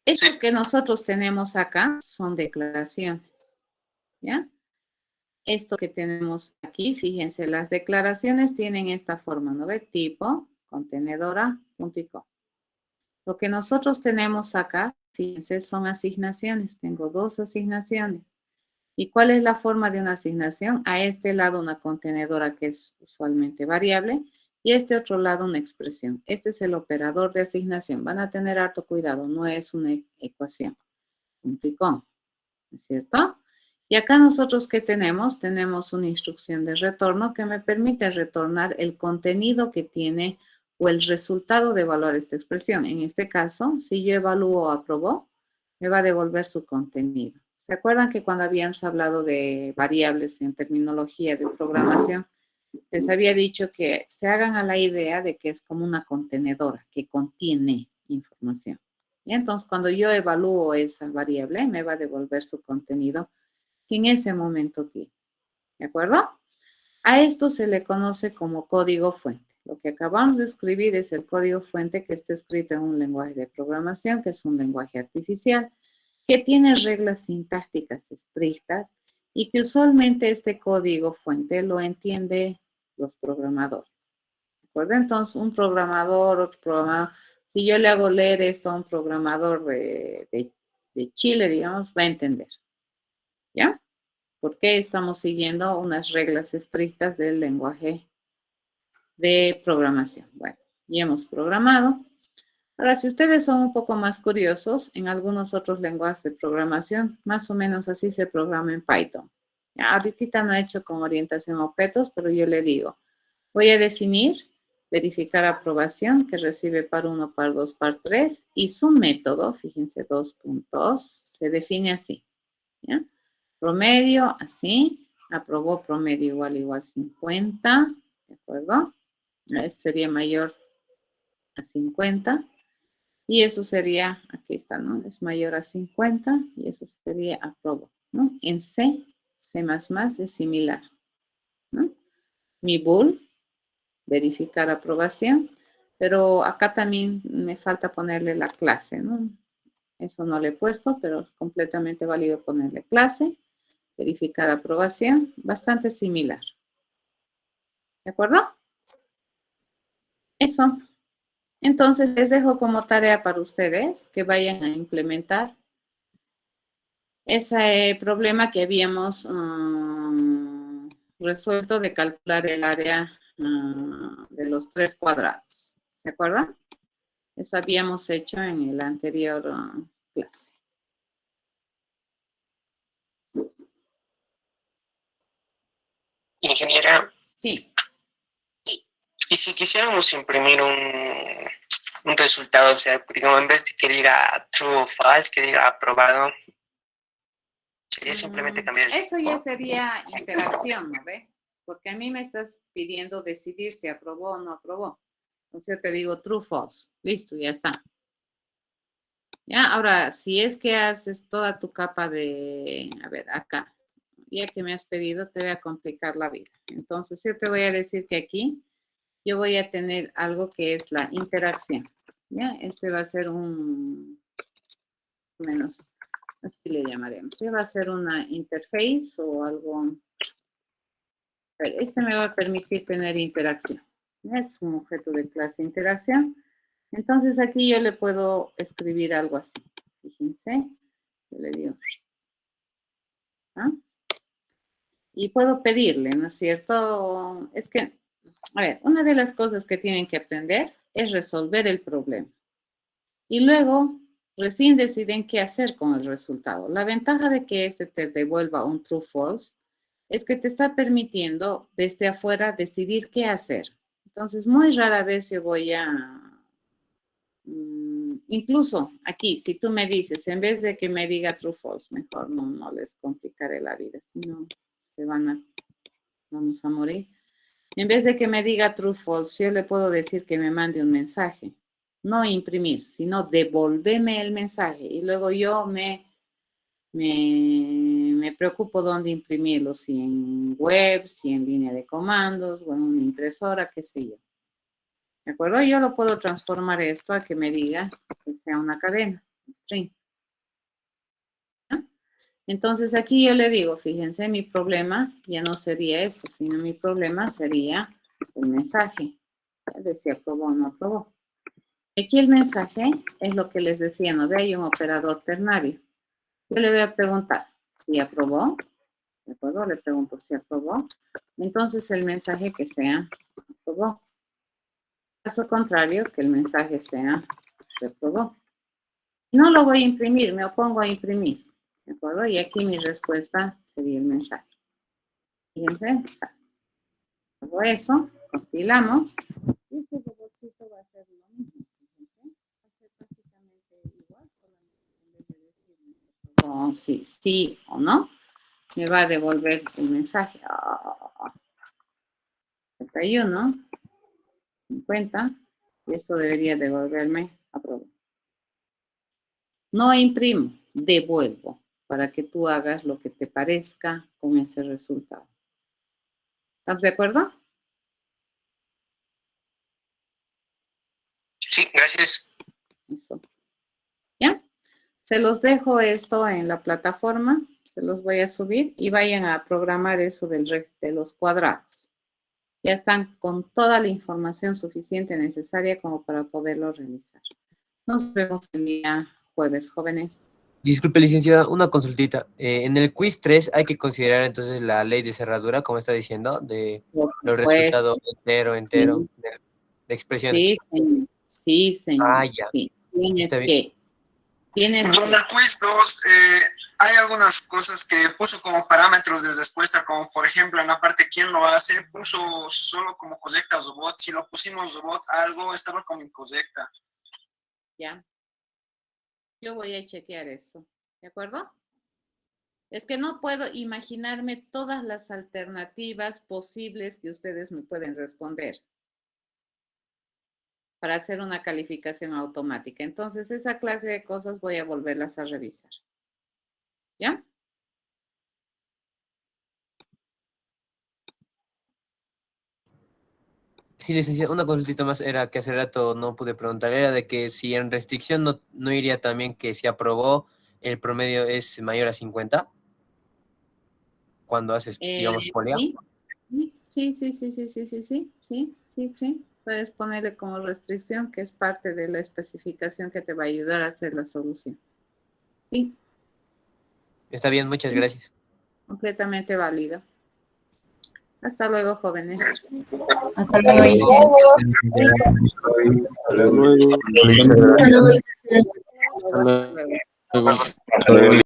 Esto que nosotros tenemos acá son declaraciones, ¿ya? Esto que tenemos aquí, fíjense, las declaraciones tienen esta forma, ¿no ve? Tipo, contenedora, punto y coma. Lo que nosotros tenemos acá, fíjense, son asignaciones. Tengo 2 asignaciones. ¿Y cuál es la forma de una asignación? A este lado una contenedora que es usualmente variable y a este otro lado una expresión. Este es el operador de asignación. Van a tener harto cuidado, no es una ecuación. Punto y coma, ¿no es cierto? Y acá nosotros, ¿qué tenemos? Tenemos una instrucción de retorno que me permite retornar el contenido que tiene o el resultado de evaluar esta expresión. En este caso, si yo evalúo o aprobó, me va a devolver su contenido. ¿Se acuerdan que cuando habíamos hablado de variables en terminología de programación, les había dicho que se hagan a la idea de que es como una contenedora que contiene información? Y entonces, cuando yo evalúo esa variable, me va a devolver su contenido que en ese momento tiene. ¿De acuerdo? A esto se le conoce como código fuente. Lo que acabamos de escribir es el código fuente que está escrito en un lenguaje de programación, que es un lenguaje artificial, que tiene reglas sintácticas estrictas y que usualmente este código fuente lo entiende los programadores. ¿De acuerdo? Entonces, un programador, otro programador, si yo le hago leer esto a un programador de Chile, digamos, va a entender. ¿Ya? Porque estamos siguiendo unas reglas estrictas del lenguaje de programación. Bueno, ya hemos programado. Ahora, si ustedes son un poco más curiosos, en algunos otros lenguajes de programación, más o menos así se programa en Python. Ya, ahorita no he hecho con orientación a objetos, pero yo le digo, voy a definir, verificar aprobación, que recibe par 1, par 2, par 3, y su método, fíjense, 2 puntos, se define así. ¿Ya? Promedio, así, aprobó promedio igual 50, ¿de acuerdo? Esto sería mayor a 50. Y eso sería, aquí está, ¿no? Es mayor a 50 y eso sería aprobó, ¿no? En C, C++ es similar, ¿no? Mi bool, verificar aprobación, pero acá también me falta ponerle la clase, ¿no? Eso no le he puesto, pero es completamente válido ponerle clase, verificar aprobación, bastante similar. ¿De acuerdo? Eso. Entonces, les dejo como tarea para ustedes que vayan a implementar ese problema que habíamos resuelto de calcular el área de los 3 cuadrados. ¿Se acuerdan? Eso habíamos hecho en el anterior clase. Ingeniera, Sí. y si quisiéramos imprimir un resultado, o sea, digamos, en vez de que diga true o false, que diga aprobado, sería simplemente cambiar el Eso ya tipo. sería interacción, ¿no ve? Porque a mí me estás pidiendo decidir si aprobó o no aprobó. Entonces yo te digo true, false. Listo, ya está. Ya, ahora, si es que haces toda tu capa de, a ver, acá, ya que me has pedido, te voy a complicar la vida. Entonces yo te voy a decir que aquí yo voy a tener algo que es la interacción. Ya, este va a ser un, menos, así le llamaremos. ¿Sí? Va a ser una interface o algo. A ver, este me va a permitir tener interacción. ¿Ya? Es un objeto de clase interacción. Entonces aquí yo le puedo escribir algo así. Fíjense, yo le digo. ¿Ah? Y puedo pedirle, ¿no es cierto? Es que, a ver, una de las cosas que tienen que aprender es resolver el problema. Y luego, recién deciden qué hacer con el resultado. La ventaja de que este te devuelva un true false es que te está permitiendo desde afuera decidir qué hacer. Entonces, muy rara vez yo voy a, incluso aquí, si tú me dices, en vez de que me diga true false, mejor no les complicaré la vida, si no vamos a morir. En vez de que me diga true false, yo le puedo decir que me mande un mensaje. No imprimir, sino devolverme el mensaje. Y luego yo me preocupo dónde imprimirlo, si en web, si en línea de comandos, o en una impresora, qué sé yo. ¿De acuerdo? Yo lo puedo transformar esto a que me diga que sea una cadena. string. ¿Ya? Entonces aquí yo le digo, fíjense, mi problema ya no sería esto, sino mi problema sería el mensaje. De si aprobó o no aprobó. Aquí el mensaje es lo que les decía, no ve, hay un operador ternario. Yo le voy a preguntar si aprobó, ¿de acuerdo? Le pregunto si aprobó. Entonces el mensaje que sea aprobó. Caso contrario, que el mensaje sea reprobó. No lo voy a imprimir, me opongo a imprimir, ¿de acuerdo? Y aquí mi respuesta sería el mensaje. Fíjense, hago eso, compilamos. Y este robotcito va a hacer lo mismo. Fíjense, va a ser básicamente igual, solamente en vez de decirme si sí o no, me va a devolver el mensaje. 71, 50, y esto debería devolverme aprobado. No imprimo, devuelvo, para que tú hagas lo que te parezca con ese resultado. ¿Estás de acuerdo? Sí, gracias. Eso. ¿Ya? Se los dejo esto en la plataforma, se los voy a subir y vayan a programar eso de los cuadrados. Ya están con toda la información suficiente necesaria como para poderlo realizar. Nos vemos el día jueves, jóvenes. Disculpe, licenciada, una consultita. En el quiz 3 hay que considerar entonces la ley de cerradura, como está diciendo, de Por los supuesto. resultados entero, Sí. de expresiones. Sí, señor. Sí, señor. Ah, ya. Sí. Tienes Está bien. que. Tienes En que. el quiz 2 hay algunas cosas que puso como parámetros de respuesta, como por ejemplo en la parte quién lo hace, puso solo como correcta robot. Si lo pusimos robot a algo, estaba como incorrecta. Ya. Yo voy a chequear eso. ¿De acuerdo? Es que no puedo imaginarme todas las alternativas posibles que ustedes me pueden responder para hacer una calificación automática. Entonces, esa clase de cosas voy a volverlas a revisar. ¿Ya? Sí, licenciada, una consultita más era que hace rato no pude preguntar, era de que si en restricción no iría también que si aprobó el promedio es mayor a 50 cuando haces, digamos, polea. Sí. Puedes ponerle como restricción que es parte de la especificación que te va a ayudar a hacer la solución. Sí, Está bien, muchas gracias. completamente válido. Hasta luego, jóvenes. Hasta luego. Hasta luego. Hasta luego. Hasta luego.